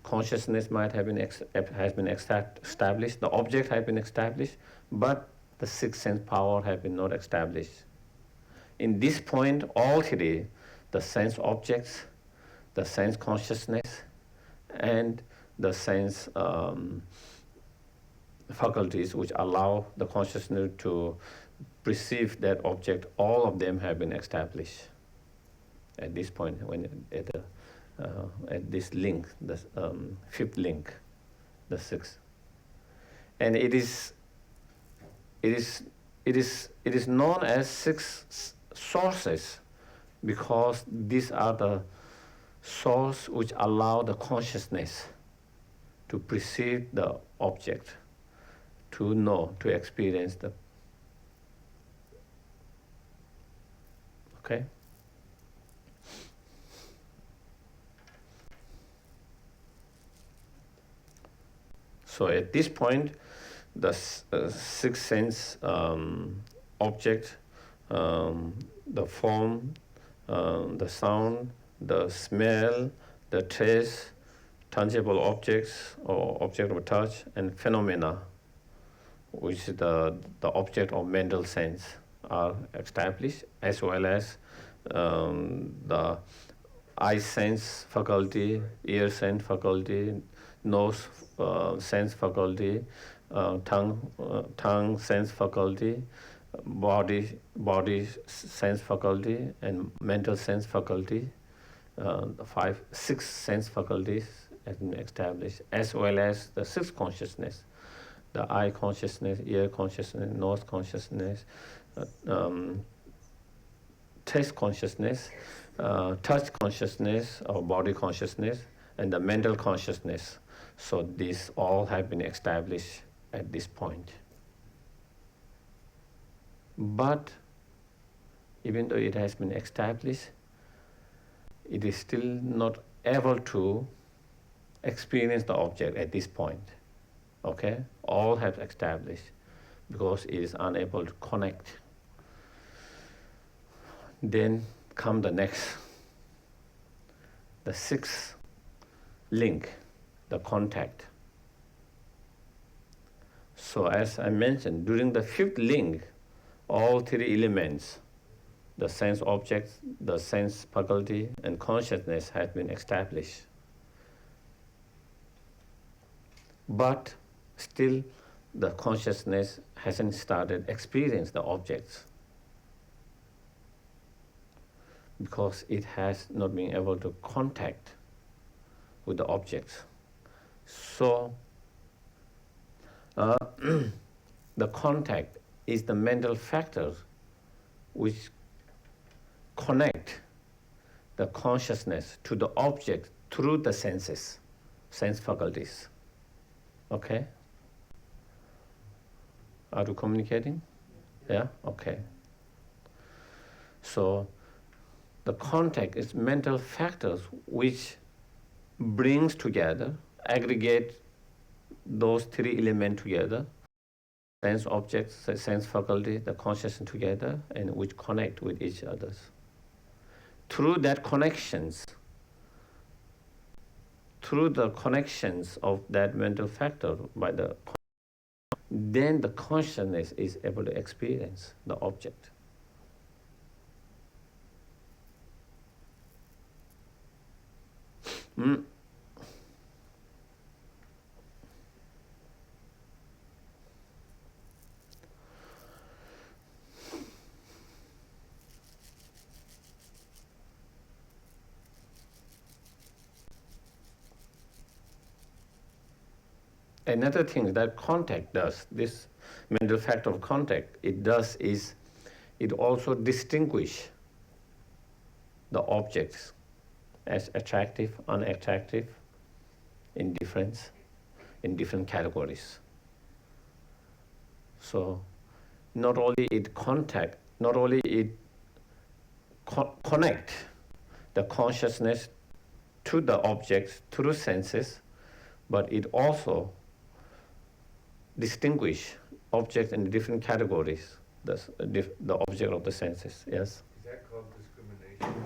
consciousness might have been established, the object has been established, but the six sense power have been not established. In this point, all three, the sense objects, the sense consciousness, and the sense faculties which allow the consciousness to perceive that object, all of them have been established at this point, when at this link, the fifth link, the sixth. And it is known as six sources because these are the source which allow the consciousness to perceive the object, to know, to experience the. Okay? So at this point, the six sense object, the form, the sound, the smell, the taste, tangible objects or object of touch, and phenomena, which is the object of mental sense, are established, as well as the eye sense faculty, ear sense faculty, nose sense faculty, tongue sense faculty, body sense faculty, and mental sense faculty. Six sense faculties have been established, as well as the sixth consciousness, the eye consciousness, ear consciousness, nose consciousness, taste consciousness, touch consciousness or body consciousness, and the mental consciousness. So these all have been established at this point. But even though it has been established, it is still not able to experience the object at this point. Okay? All have established because it is unable to connect. Then come the next, the sixth link, the contact. So as I mentioned, during the fifth link, all three elements, the sense objects, the sense faculty, and consciousness have been established. But still, the consciousness hasn't started experience the objects because it has not been able to contact with the objects. So the contact is the mental factors which connect the consciousness to the object through the senses, sense faculties. Okay? Are you communicating? Yeah? Okay. So the contact is mental factors which brings together, aggregate those three elements together, sense objects, sense faculty, the consciousness together, and which connect with each other. Through the connections of that mental factor, then the consciousness is able to experience the object. Another thing that contact does, this mental factor of contact, it does is it also distinguish the objects as attractive, unattractive, indifference, in different categories. So not only it connect the consciousness to the objects through senses, but it also distinguish objects in different categories, the object of the senses. Yes? Is that called discrimination?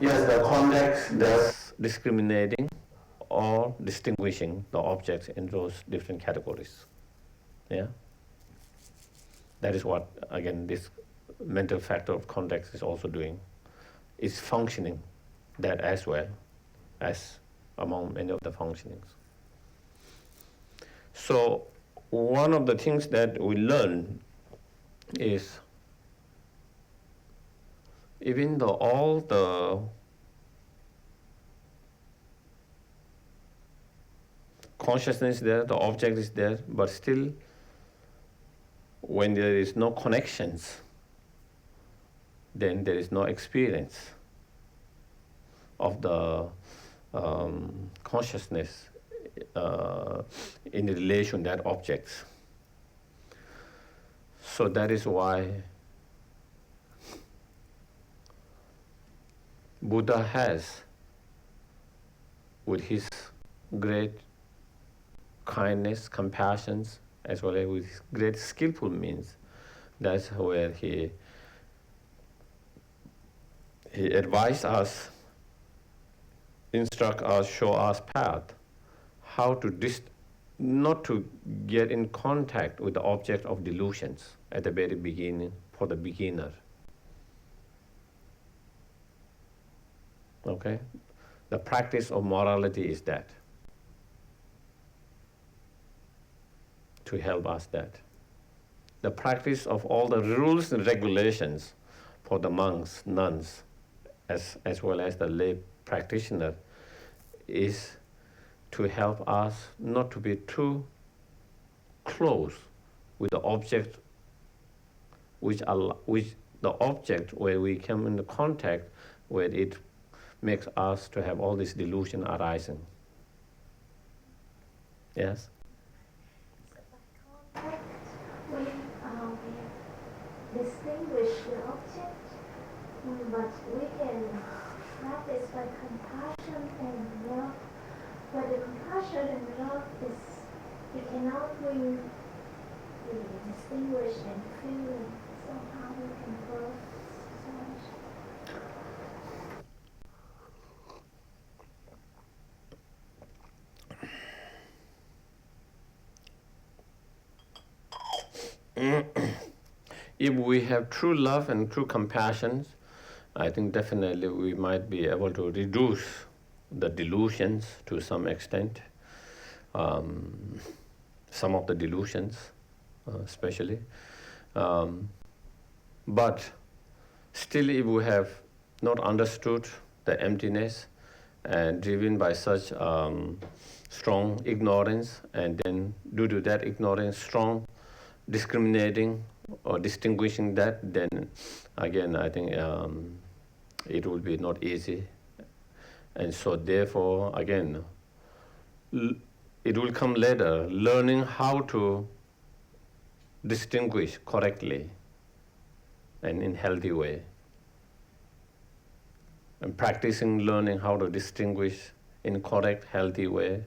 Yes, the context does discriminating or distinguishing the objects in those different categories. Yeah? That is what, again, this mental factor of context is also doing. It's functioning that as well as among many of the functionings. So one of the things that we learn is even though all the consciousness is there, the object is there, but still when there is no connections, then there is no experience of the consciousness in relation to that objects. So that is why Buddha has, with his great kindness, compassion, as well as with his great skillful means, that's where he advised us, instruct us, show us path, how to not to get in contact with the object of delusions at the very beginning for the beginner. Okay? The practice of morality is that, to help us that. The practice of all the rules and regulations for the monks, nuns, as well as the lay practitioner is to help us not to be too close with the object which the object where we come into contact with, it makes us to have all this delusion arising. Yes? By contact, we distinguish the object, but we can practice by compassion and love. But the compassion and love is, you cannot bring the distinguish and feeling. So how we can both If we have true love and true compassion, I think definitely we might be able to reduce the delusions to some extent, some of the delusions especially. But still, if we have not understood the emptiness and driven by such strong ignorance, and then due to that ignorance, strong discriminating or distinguishing that, then again, I think it will be not easy. And so therefore, again, it will come later, learning how to distinguish correctly and in healthy way. And practicing learning how to distinguish in correct, healthy way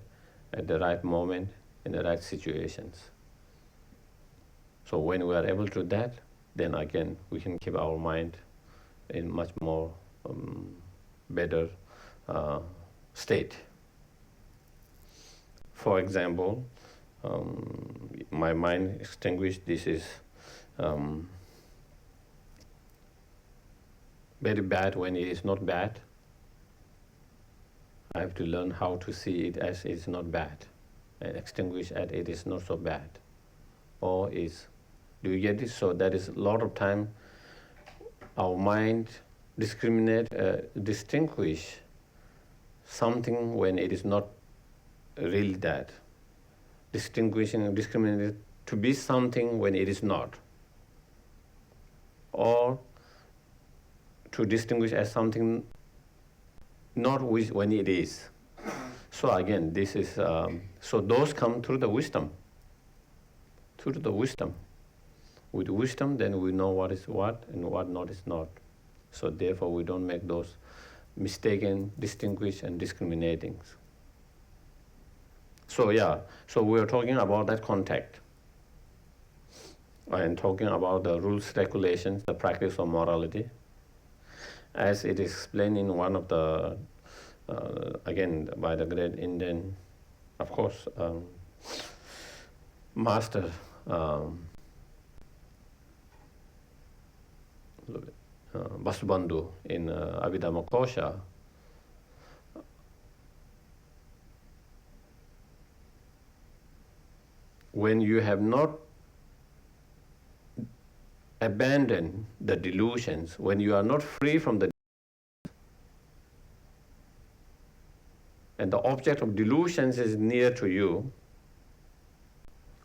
at the right moment in the right situations. So when we are able to do that, then again we can keep our mind in much more better state. For example, my mind extinguished, this is very bad when it is not bad. I have to learn how to see it as it's not bad and extinguish as it is not so bad. Or is, do you get it? So that is a lot of time our mind distinguish something when it is not really that. Distinguishing and discriminating to be something when it is not. Or to distinguish as something not when it is. So again, this is, so those come through the wisdom. Through the wisdom. With wisdom, then we know what is what and what not is not. So therefore, we don't make those mistaken, distinguish, and discriminating. So yeah, so we're talking about that contact. And talking about the rules, regulations, the practice of morality. As it is explained in one of the, again, by the great Indian, of course, master, Vasubandhu in Abhidhamma Kosha. When you have not abandoned the delusions, when you are not free from the and the object of delusions is near to you,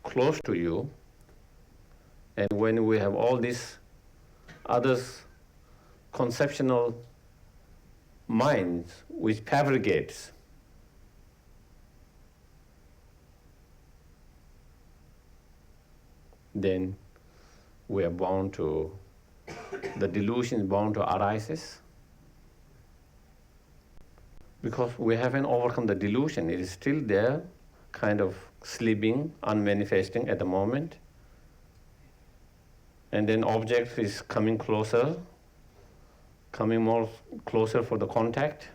close to you, and when we have all these others conceptual minds which fabricates, then we are bound to, the delusion is bound to arise. Because we haven't overcome the delusion, it is still there, kind of sleeping, unmanifesting at the moment. And then object is coming closer, coming more closer for the contact.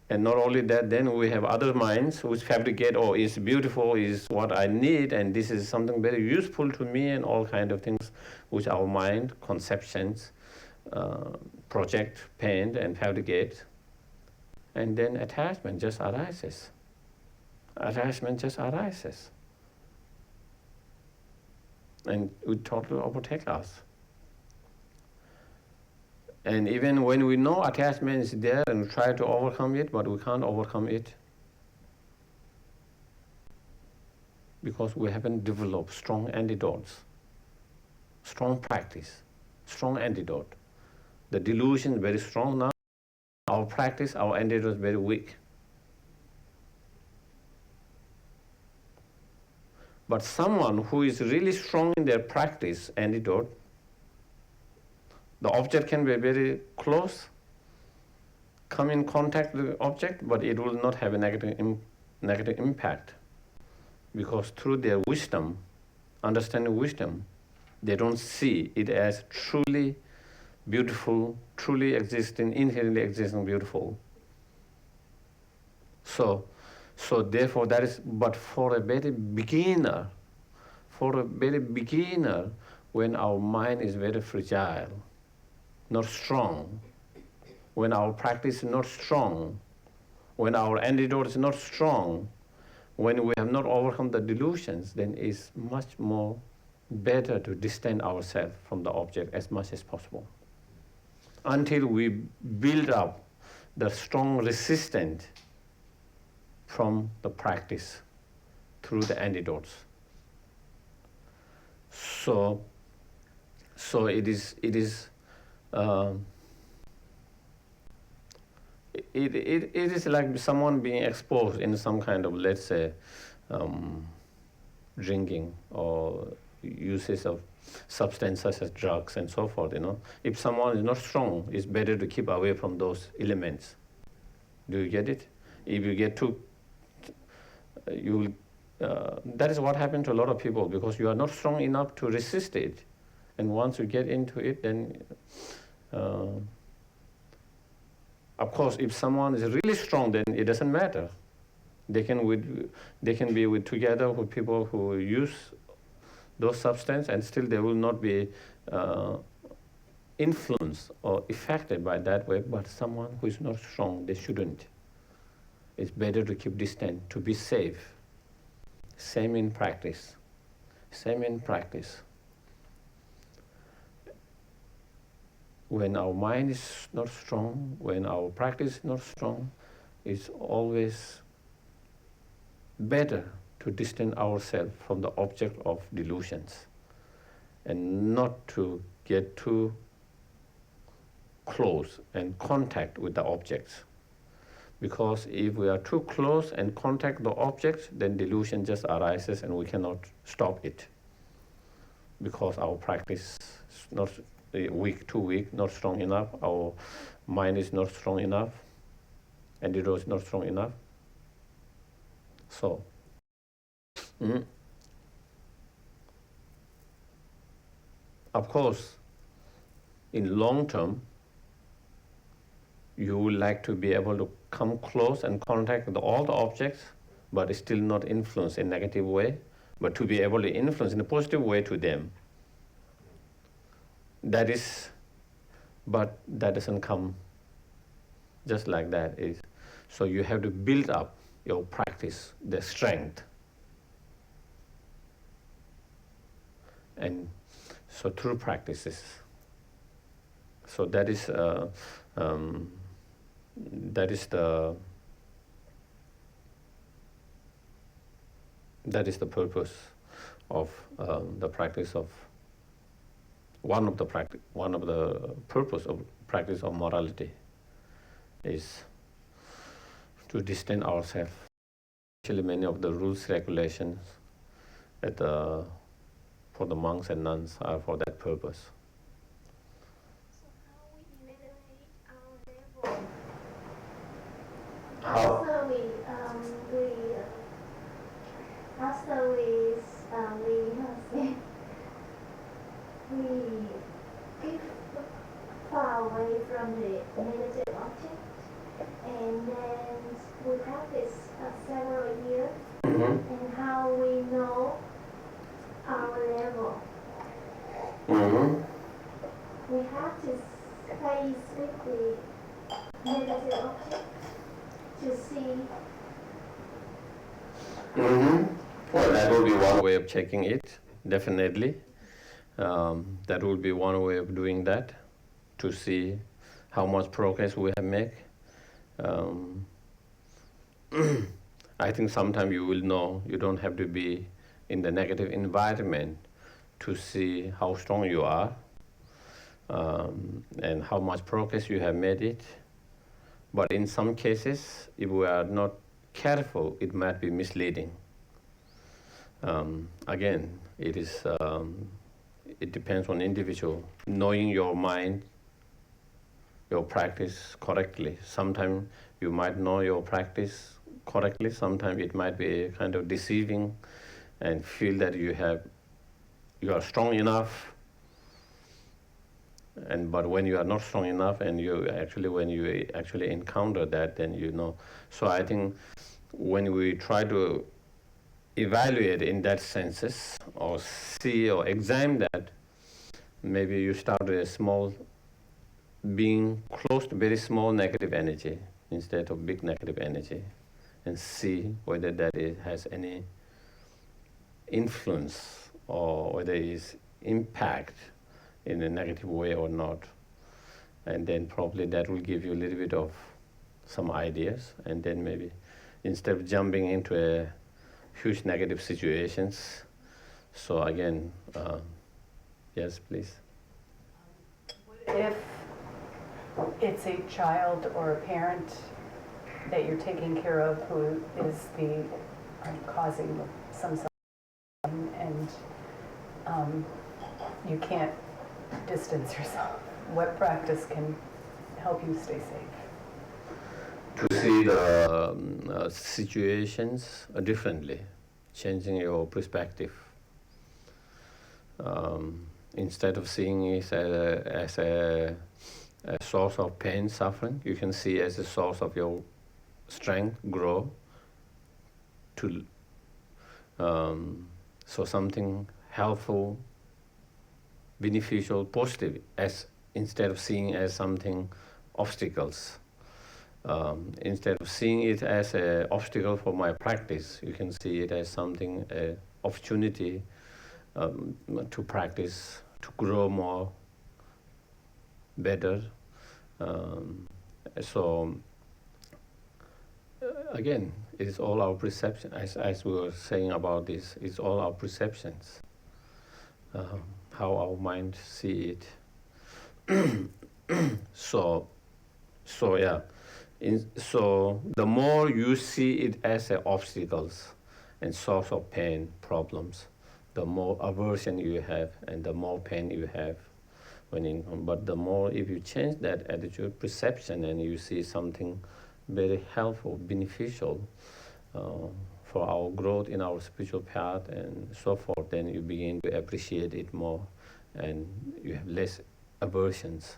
And not only that, then we have other minds which fabricate, oh, it's beautiful, is what I need, and this is something very useful to me, and all kind of things which our mind, conceptions, project, paint, and fabricate. And then attachment just arises. Attachment just arises. And it would totally overtake us. And even when we know attachment is there and we try to overcome it, but we can't overcome it because we haven't developed strong antidotes, strong practice, strong antidote. The delusion is very strong now. Our practice, our antidote is very weak. But someone who is really strong in their practice, antidote, the object can be very close, come in contact with the object, but it will not have a negative impact. Because through their wisdom, understanding wisdom, they don't see it as truly beautiful, truly existing, inherently existing beautiful. So therefore that is, but for a very beginner, when our mind is very fragile, not strong, when our practice is not strong, when our antidote is not strong, when we have not overcome the delusions, then it's much more better to distance ourselves from the object as much as possible. Until we build up the strong resistance from the practice through the antidotes. So it is like someone being exposed in some kind of, let's say, drinking or uses of substances such as drugs and so forth, If someone is not strong, it's better to keep away from those elements. Do you get it? If you get too, you will that is what happened to a lot of people, because you are not strong enough to resist it. And once you get into it, then, of course, if someone is really strong, then it doesn't matter. They can be together with people who use those substances, and still they will not be influenced or affected by that way. But someone who is not strong, they shouldn't. It's better to keep distant, to be safe. Same in practice. Same in practice. When our mind is not strong, when our practice is not strong, it's always better to distance ourselves from the object of delusions and not to get too close and contact with the objects. Because if we are too close and contact the objects, then delusion just arises and we cannot stop it. Because our practice is not too weak, not strong enough, our mind is not strong enough, and the is not strong enough. So, of course, in long term, you would like to be able to come close and contact all the objects, but still not influence in a negative way, but to be able to influence in a positive way to them. But that doesn't come just like that. So you have to build up your practice, the strength. And so through practices. So that is the purpose of the practice of one of the purpose of practice of morality is to distance ourselves. Actually, many of the rules, regulations for the monks and nuns are for that purpose. So how we meditate our level? How? After we keep far away from the negative object, and then we practice several years, and how we know our level. We have to face with the negative object to see. Well, that will be one way of checking it, definitely. That will be one way of doing that, to see how much progress we have made. I think sometime you will know. You don't have to be in the negative environment to see how strong you are and how much progress you have made it. But in some cases, if we are not careful, it might be misleading. Again, it depends on individual. Knowing your mind, your practice correctly. Sometimes you might know your practice correctly. Sometimes it might be kind of deceiving, and feel that you are strong enough. But when you are not strong enough, and when you actually encounter that, then you know. So I think when we try to evaluate in that senses, or see or examine that, maybe you start with a small, being close to very small negative energy instead of big negative energy, and see whether that has any influence or whether it is impact in a negative way or not. And then probably that will give you a little bit of some ideas, and then maybe instead of jumping into a huge negative situations. So again, yes, please. If it's a child or a parent that you're taking care of who is causing some suffering, and you can't distance yourself, what practice can help you stay safe? To see the situations differently, changing your perspective. Instead of seeing it as a source of pain, suffering, you can see it as a source of your strength, grow, to so something helpful, beneficial, positive, as instead of seeing as something obstacles. Instead of seeing it as an obstacle for my practice, you can see it as something, opportunity to practice, to grow more, better. So again, it is all our perception. As we were saying about this, it's all our perceptions, how our mind see it. So yeah. So the more you see it as obstacles and source of pain, problems, the more aversion you have and the more pain you have. But the more, if you change that attitude, perception, and you see something very helpful, beneficial for our growth in our spiritual path and so forth, then you begin to appreciate it more and you have less aversions.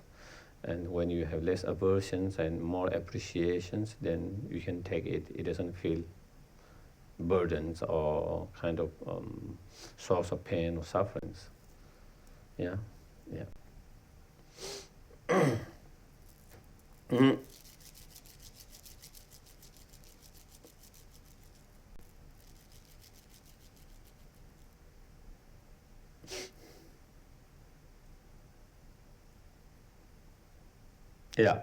And when you have less aversions and more appreciations, then you can take it. It doesn't feel burdens or kind of source of pain or sufferings. Yeah, yeah. Yeah.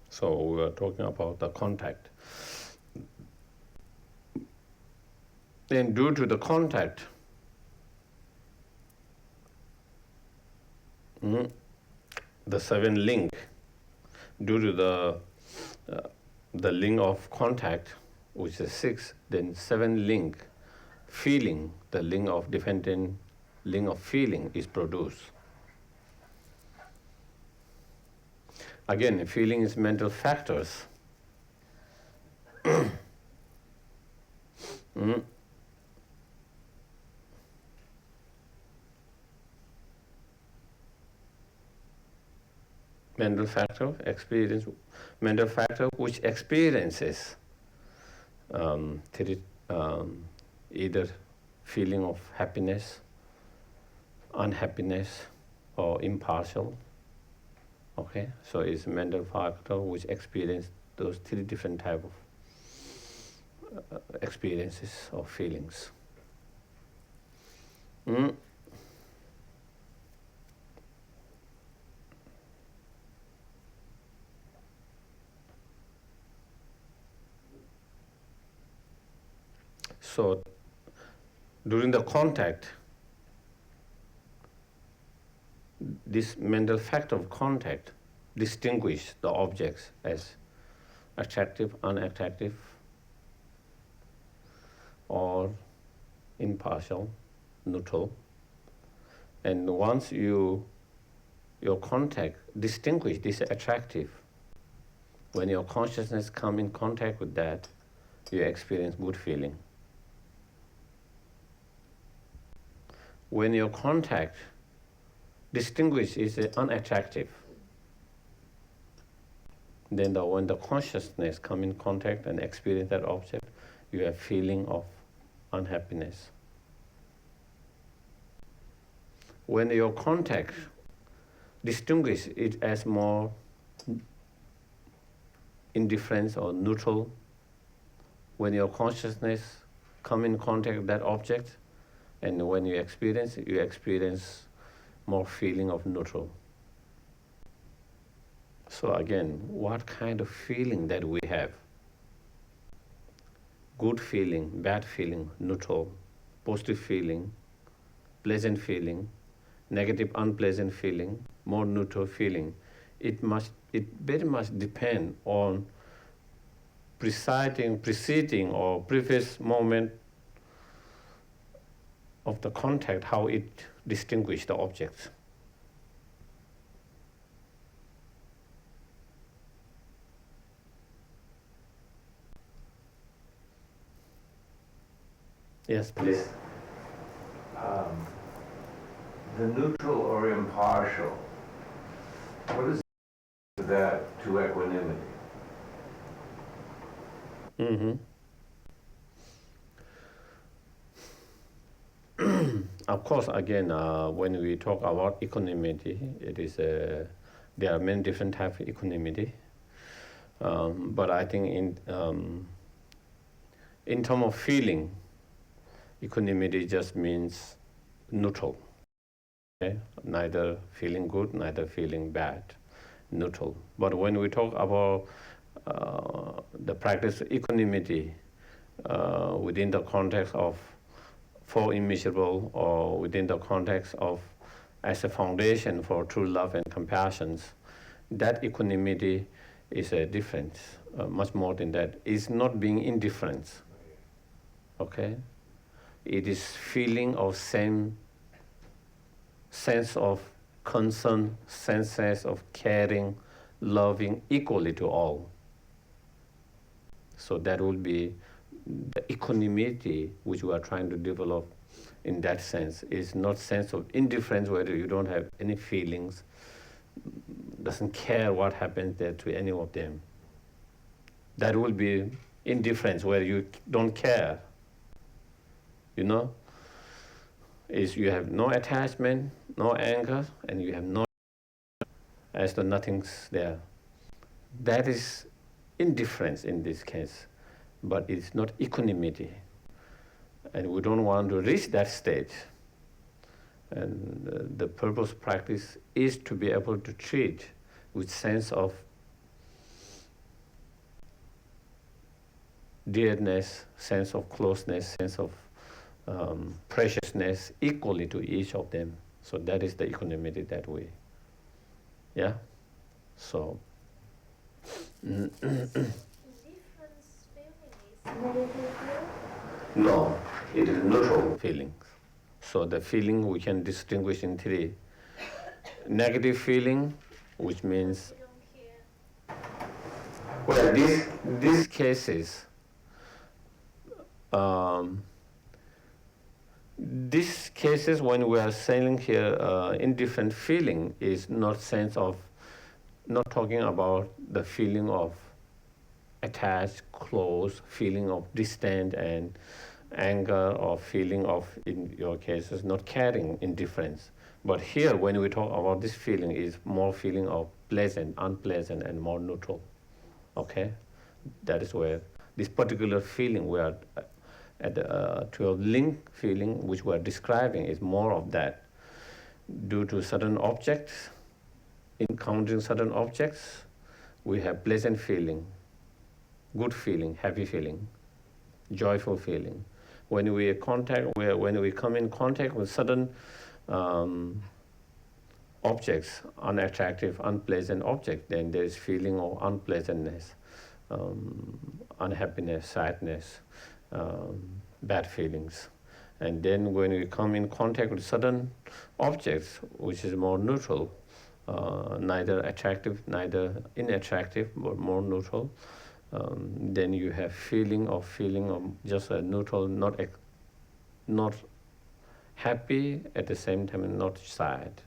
So we were talking about the contact. Then due to the contact, the seven link, due to the link of contact, which is 6, then 7 link, feeling, the link of dependent link of feeling is produced. Again, feeling is mental factors. Mental factor, experience, mental factor which experiences either feeling of happiness, unhappiness, or impartial. Okay, so it's mental factor which experience those 3 different type of experiences or feelings. So during the contact, this mental factor of contact distinguish the objects as attractive, unattractive, or impartial, neutral. And once your contact distinguish this attractive, when your consciousness come in contact with that, you experience good feeling. When your contact distinguish is unattractive, then when the consciousness come in contact and experience that object, you have feeling of unhappiness. When your contact distinguish it as more indifference or neutral, when your consciousness come in contact with that object, and when you experience more feeling of neutral. So again, what kind of feeling that we have? Good feeling, bad feeling, neutral, positive feeling, pleasant feeling, negative, unpleasant feeling, more neutral feeling. It very much depend on preceding or previous moment of the contact, how it distinguish the objects. Yes, please. The neutral or impartial, what is that to equanimity? Mm-hmm. Of course, again, when we talk about equanimity, it is there are many different types of equanimity. But I think in terms of feeling, equanimity just means neutral. Okay? Neither feeling good, neither feeling bad, neutral. But when we talk about the practice of equanimity within the context of four immeasurable, or within the context of as a foundation for true love and compassion, that equanimity is a difference, much more than that. It's not being indifferent, okay? It is feeling of same sense of concern, sense of caring, loving equally to all. So that will be the equanimity which we are trying to develop. In that sense, is not sense of indifference where you don't have any feelings, doesn't care what happens there to any of them. That will be indifference where you don't care. You know, is you have no attachment, no anger, and you have no, as though nothing's there. That is indifference in this case, but it's not equanimity. And we don't want to reach that state. And the purpose of practice is to be able to treat with sense of dearness, sense of closeness, sense of preciousness equally to each of them. So that is the equanimity that we, yeah? So. Difference feeling is negative feeling? No, it is neutral feelings. So the feeling we can distinguish in three. Negative feeling, which means, You don't care. well, these cases, these cases when we are saying here indifferent feeling is not sense of, not talking about the feeling of attached, close, feeling of distant and anger, or feeling of, in your cases, not caring, indifference. But here, when we talk about this feeling, is more feeling of pleasant, unpleasant, and more neutral. Okay, that is where this particular feeling we are at the 12 link feeling, which we are describing, is more of that. Due to certain objects, encountering certain objects, we have pleasant feeling, good feeling, happy feeling, joyful feeling. When we come in contact with certain objects, unattractive, unpleasant objects, then there is feeling of unpleasantness, unhappiness, sadness, bad feelings. And then when we come in contact with certain objects, which is more neutral, neither attractive, neither unattractive, but more neutral, then you have feeling of just a neutral, not happy at the same time, and not sad,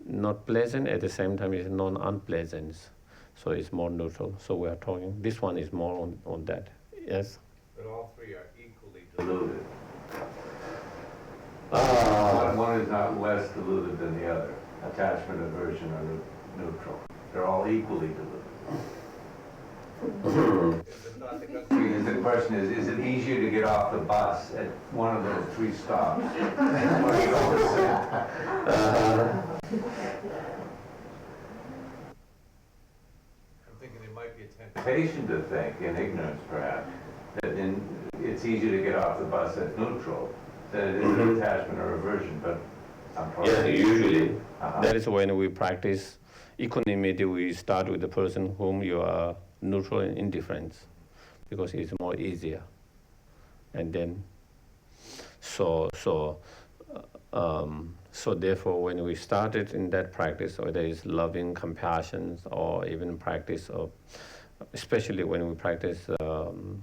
not pleasant at the same time, is non-unpleasant. So it's more neutral. So we are talking, this one is more on that. Yes? But all three are equally diluted. Uh, One is not less diluted than the other. Attachment, aversion, or neutral. They're all equally diluted. The question is it easier to get off the bus at one of the three stops? I'm thinking it might be a temptation to think, in ignorance perhaps, that it's easier to get off the bus at neutral than it is an attachment or aversion, but I'm probably... Yeah, usually. That is when we practice equanimity, we start with the person whom you are neutral and indifference, because it's more easier. And then, so therefore, when we started in that practice, whether it's loving compassion or even practice of, especially when we practice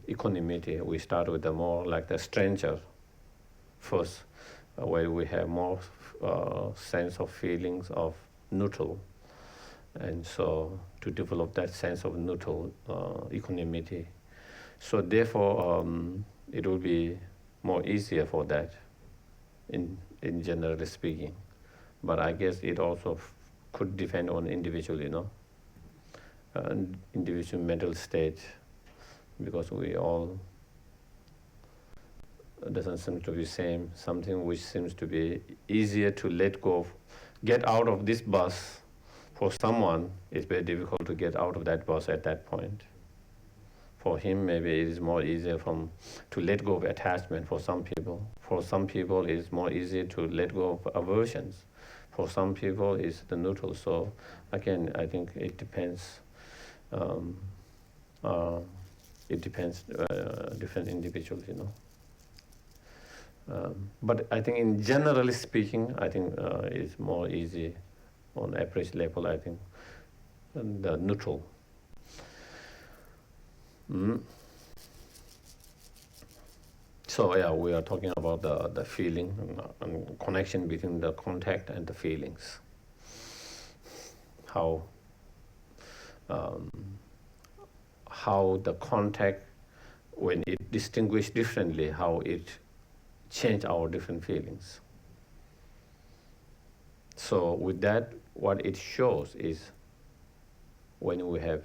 equanimity, we start with the more like the stranger, first, where we have more sense of feelings of neutral. And so to develop that sense of neutral equanimity. So therefore, it will be more easier for that, in generally speaking. But I guess it also could depend on individual, individual mental state, because we all doesn't seem to be same. Something which seems to be easier to let go of, get out of this bus. For someone, it's very difficult to get out of that bus at that point. For him, maybe it is more easier to let go of attachment for some people. For some people, it's more easier to let go of aversions. For some people, it's the neutral. So again, I think it depends. It depends different individuals, But I think, in generally speaking, I think it's more easy on average level. I think the neutral. So yeah, we are talking about the feeling and connection between the contact and the feelings. How the contact, when it distinguished differently, how it changed our different feelings. So with that, what it shows is when we have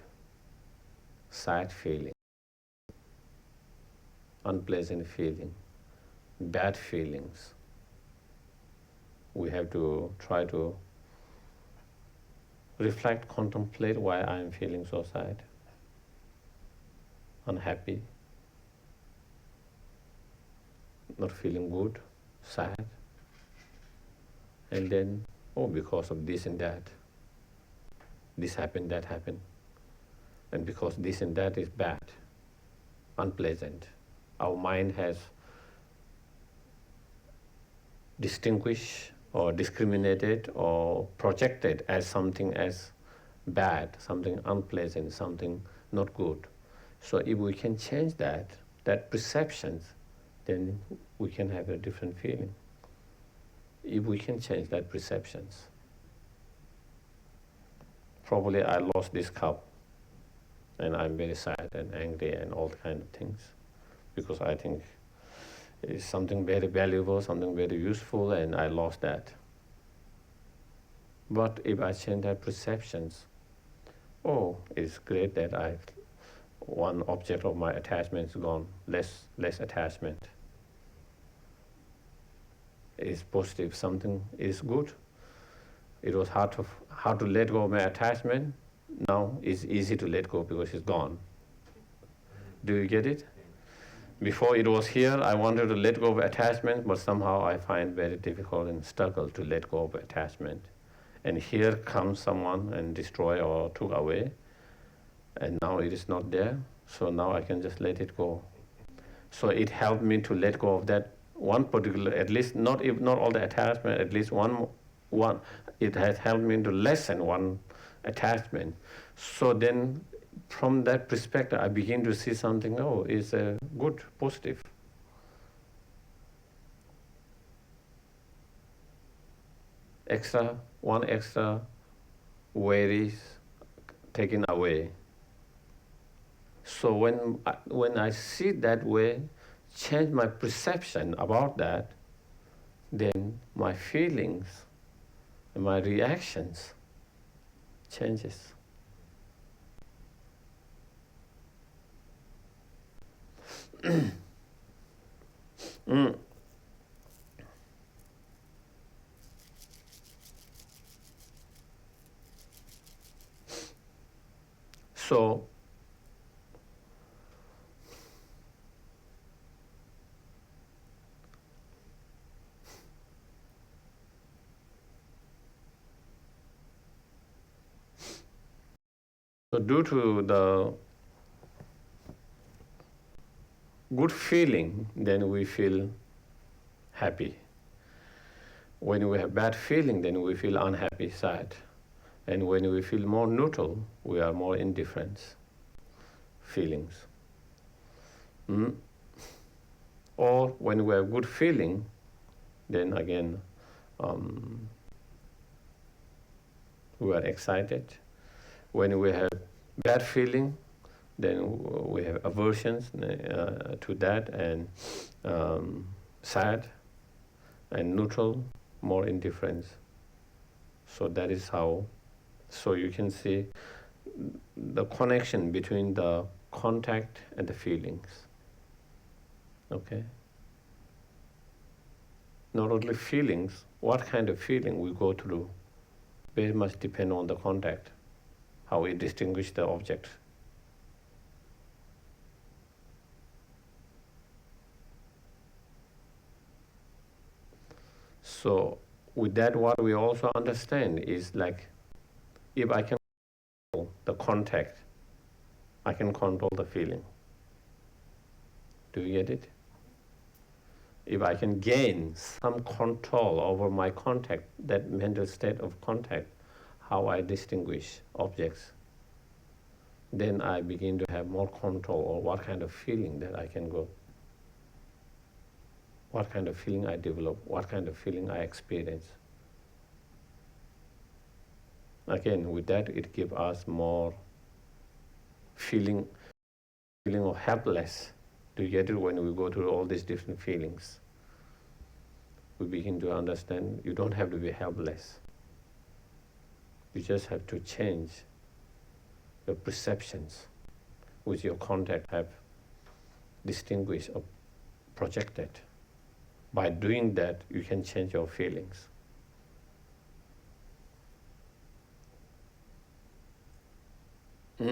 sad feeling, unpleasant feeling, bad feelings, we have to try to reflect, contemplate why I am feeling so sad, unhappy, not feeling good, sad. And then, because of this and that, this happened, that happened. And because this and that is bad, unpleasant, our mind has distinguished or discriminated or projected as something as bad, something unpleasant, something not good. So if we can change that perception, then we can have a different feeling. If we can change that perceptions. Probably I lost this cup and I'm very sad and angry and all kind of things, because I think it's something very valuable, something very useful, and I lost that. But if I change that perceptions, it's great that one object of my attachment is gone, less attachment. It's positive, something is good. It was hard to let go of my attachment. Now it's easy to let go because it's gone. Do you get it? Before it was here, I wanted to let go of attachment, but somehow I find very difficult and struggle to let go of attachment. And here comes someone and destroy or took away, and now it is not there, so now I can just let it go. So it helped me to let go of that one particular, at least not all the attachment, at least one. It has helped me to lessen one attachment. So then, from that perspective, I begin to see something. It's a good, positive. One extra worries taken away. So when I see that way, change my perception about that, then my feelings and my reactions changes. So due to the good feeling, then we feel happy. When we have bad feeling, then we feel unhappy, sad. And when we feel more neutral, we are more indifferent feelings. Or when we have good feeling, then again we are excited. When we have bad feeling, then we have aversions to that, and sad, and neutral, more indifference. So that is how, so you can see the connection between the contact and the feelings. Okay? Not only feelings, what kind of feeling we go through very much depend on the contact, how we distinguish the objects. So with that, what we also understand is like, if I can control the contact, I can control the feeling. Do you get it? If I can gain some control over my contact, that mental state of contact, how I distinguish objects, then I begin to have more control over what kind of feeling that I can go, what kind of feeling I develop, what kind of feeling I experience. Again, with that, it gives us more feeling of helpless. Do you get it? When we go through all these different feelings, we begin to understand you don't have to be helpless. You just have to change your perceptions which your contact have distinguished or projected. By doing that, you can change your feelings. I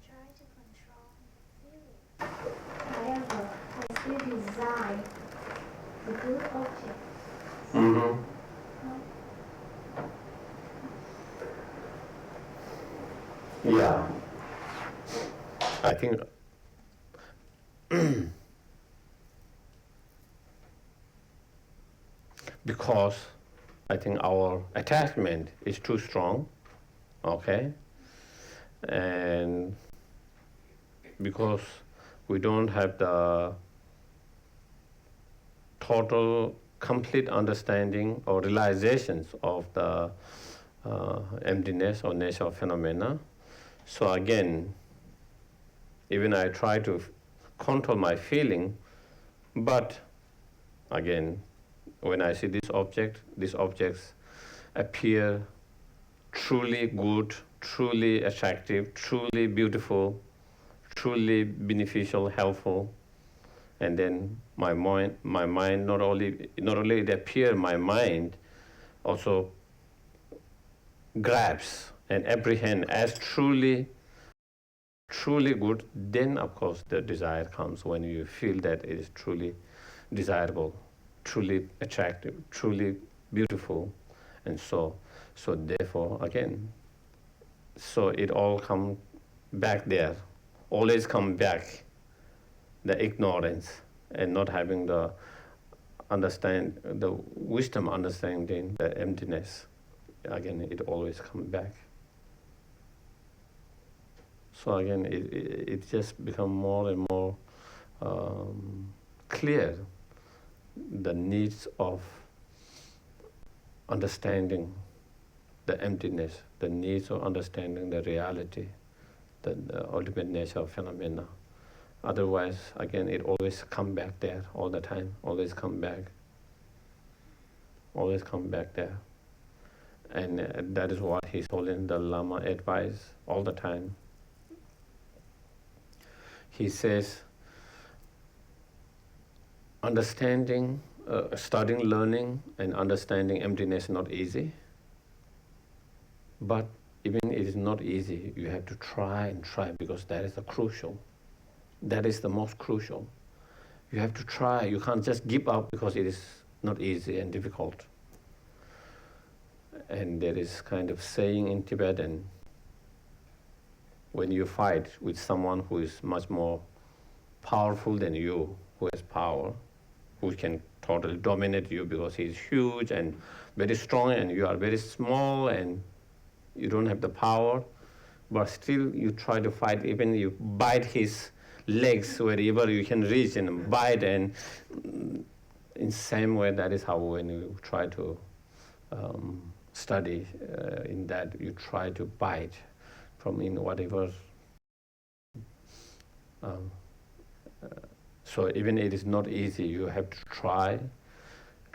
try to control feelings. However, I still desire the good object. Mm-hmm. Yeah. I think because I think our attachment is too strong, okay? And because we don't have the total, complete understanding or realizations of the emptiness or nature of phenomena. So again, even I try to control my feeling, but again, when I see these objects appear truly good, truly attractive, truly beautiful, truly beneficial, helpful, and then my mind not only it appear, my mind also grabs and apprehend as truly good. Then of course the desire comes when you feel that it is truly desirable, truly attractive, truly beautiful, and so therefore again, so it all comes back there, always come back, the ignorance and not having the wisdom understanding the emptiness. Again, it always comes back. So again, it just become more and more clear the needs of understanding the emptiness, the needs of understanding the reality, the ultimate nature of phenomena. Otherwise, again, it always come back there all the time, always come back there. And that is what he's holding the Lama advice all the time. He says, studying, learning, and understanding emptiness is not easy. But even it is not easy, you have to try and try, because that is the crucial. That is the most crucial. You have to try. You can't just give up because it is not easy and difficult. And there is kind of saying in Tibetan, when you fight with someone who is much more powerful than you, who has power, who can totally dominate you because he's huge and very strong and you are very small, and You don't have the power, but still you try to fight, even you bite his legs wherever you can reach and bite, and in same way, that is how when you try to study in that, you try to bite from in whatever. So even it is not easy, you have to try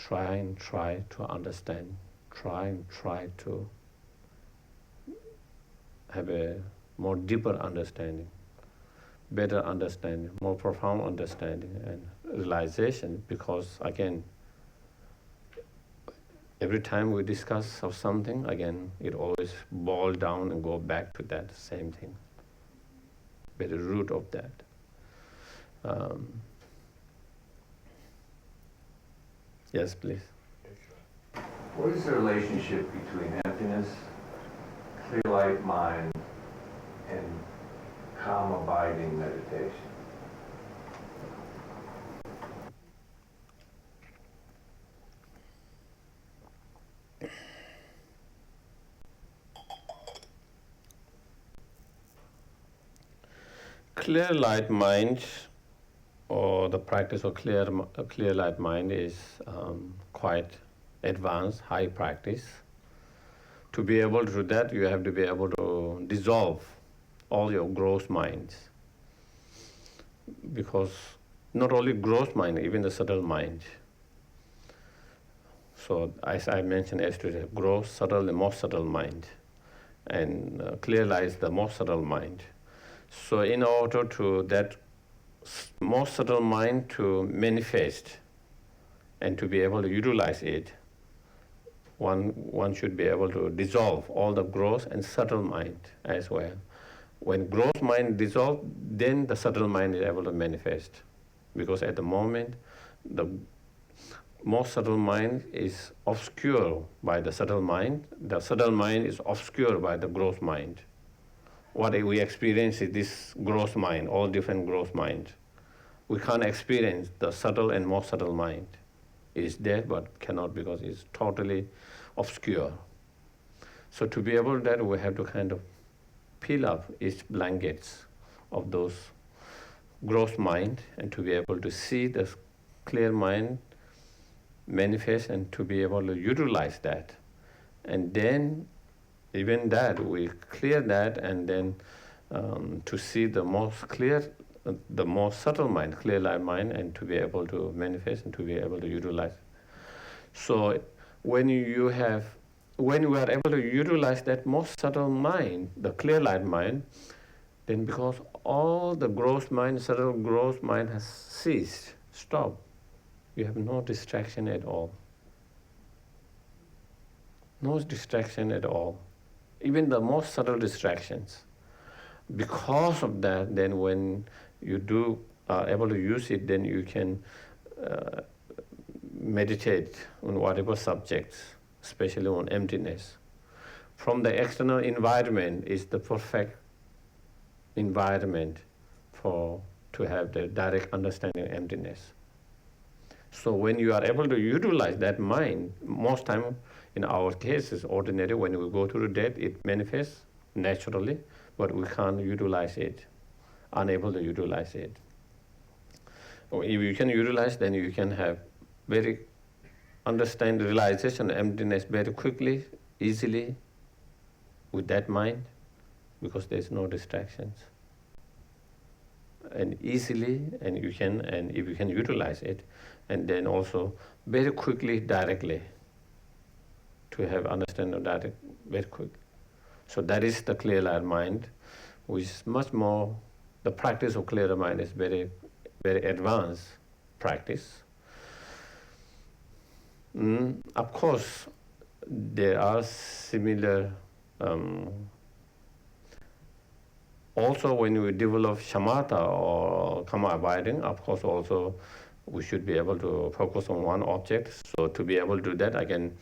and try to understand, try and try to have a more deeper understanding, better understanding, more profound understanding and realization, because again, every time we discuss of something, again, it always boils down and go back to that same thing, very root of that. Yes, please. What is the relationship between emptiness, clear light mind, and calm abiding meditation? Clear light mind, or the practice of clear light mind, is quite advanced, high practice. To be able to do that, you have to be able to dissolve all your gross minds. Because not only gross mind, even the subtle mind. So as I mentioned yesterday, gross, subtle, the most subtle mind. And clear light is the most subtle mind. So in order to that most subtle mind to manifest and to be able to utilize it, one should be able to dissolve all the gross and subtle mind as well. When gross mind dissolves, then the subtle mind is able to manifest. Because at the moment, the most subtle mind is obscured by the subtle mind. The subtle mind is obscured by the gross mind. What we experience is this gross mind, all different gross minds. We can't experience the subtle and more subtle mind. It is there, but cannot, because it's totally obscure. So to be able to do that, we have to kind of peel up its blankets of those gross mind, and to be able to see the clear mind manifest and to be able to utilize that. And then even that, we clear that, and then to see the most clear, the more subtle mind, clear light mind, and to be able to manifest and to be able to utilize. So when you are able to utilize that most subtle mind, the clear light mind, then because all the gross mind, subtle gross mind has ceased, stopped, you have no distraction at all. No distraction at all. Even the most subtle distractions. Because of that, then when you are able to use it, then you can meditate on whatever subjects, especially on emptiness. From the external environment is the perfect environment to have the direct understanding of emptiness. So when you are able to utilize that mind, most time in our cases, ordinary, when we go through death, it manifests naturally, but we can't utilize it, unable to utilize it. Or if you can utilize, then you can have understand the realization of emptiness very quickly, easily, with that mind, because there's no distractions. And easily, and if you can utilize it, and then also very quickly, directly, to have understanding of that very quick. So that is the clear light mind, which is much more, the practice of clear mind is very, very advanced practice. Of course, there are similar, also when we develop shamatha or karma abiding, of course also we should be able to focus on one object. So to be able to do that, again,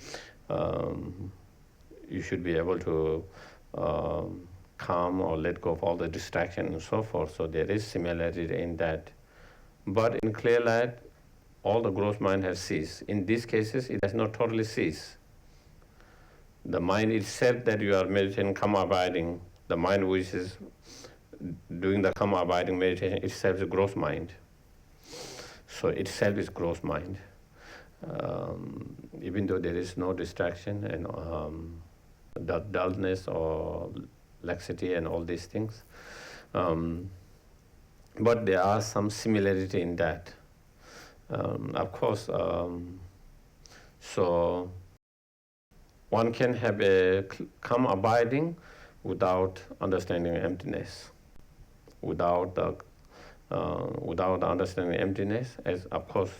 you should be able to calm or let go of all the distraction and so forth. So there is similarity in that. But in clear light, all the gross mind has ceased. In these cases, it has not totally ceased. The mind itself that you are meditating, karma abiding, the mind which is doing the karma abiding meditation itself is gross mind. So itself is gross mind. Even though there is no distraction and the dullness or laxity and all these things, but there are some similarity in that. Of course, so one can have a calm abiding without understanding emptiness, without understanding emptiness, as of course,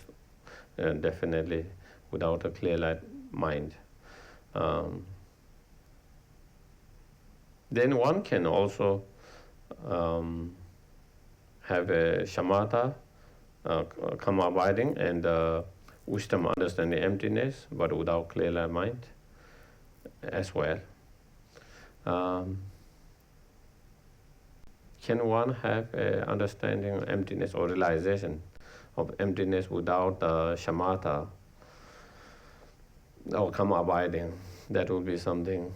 definitely without a clear light mind. Then one can also have a shamatha, karma abiding, and wisdom understanding emptiness, but without clear light mind as well. Can one have a understanding of emptiness or realization of emptiness without shamatha or karma abiding? That would be something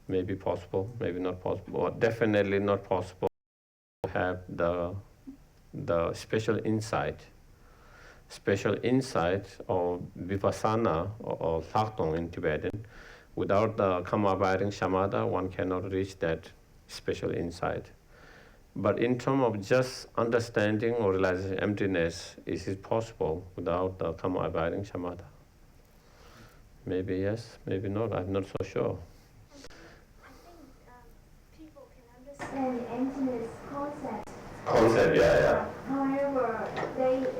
maybe possible, maybe not possible, or definitely not possible to have the special insight or vipassana or Thubten in Tibetan. Without the karma abiding shamatha, one cannot reach that special insight. But in terms of just understanding or realizing emptiness, is it possible without the karma abiding shamatha? Maybe yes, maybe not. I'm not so sure. I think people can understand the emptiness concept. Concept, yeah. However,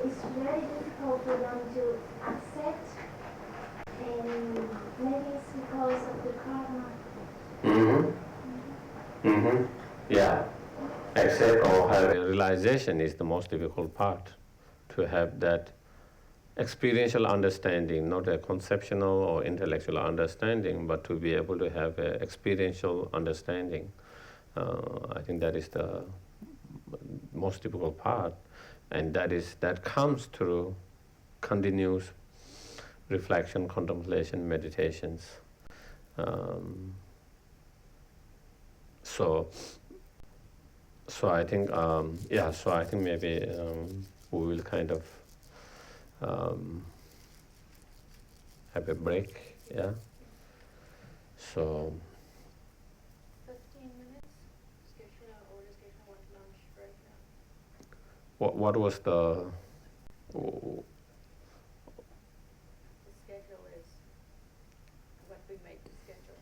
it's very difficult for them to accept, and maybe it's because of the karma. Yeah. Accept or have a realization is the most difficult part. To have that experiential understanding, not a conceptual or intellectual understanding, but to be able to have an experiential understanding. I think that is the most difficult part, and that comes through continuous reflection, contemplation, meditations. So I think, so I think maybe we will kind of have a break, yeah. So 15 minutes. Geshe orders Geshe want lunch right now. what was the The schedule is what we make the schedule.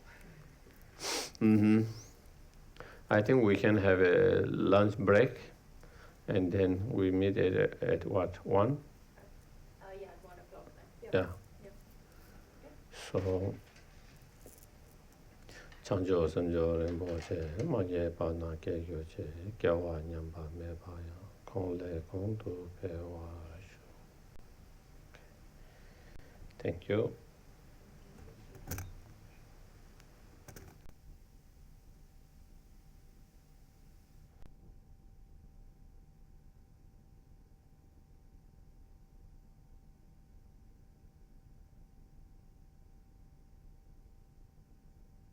I think we can have a lunch break, and then we meet at what, 1? Yeah, at 1 o'clock then. Yeah. Yep. So Chanjo Sanjo Rinpoche, Magye Pana Kegyoche, Gyawa Nyamba Mebaya, Kong Le Kong Tu Pewa. Thank you.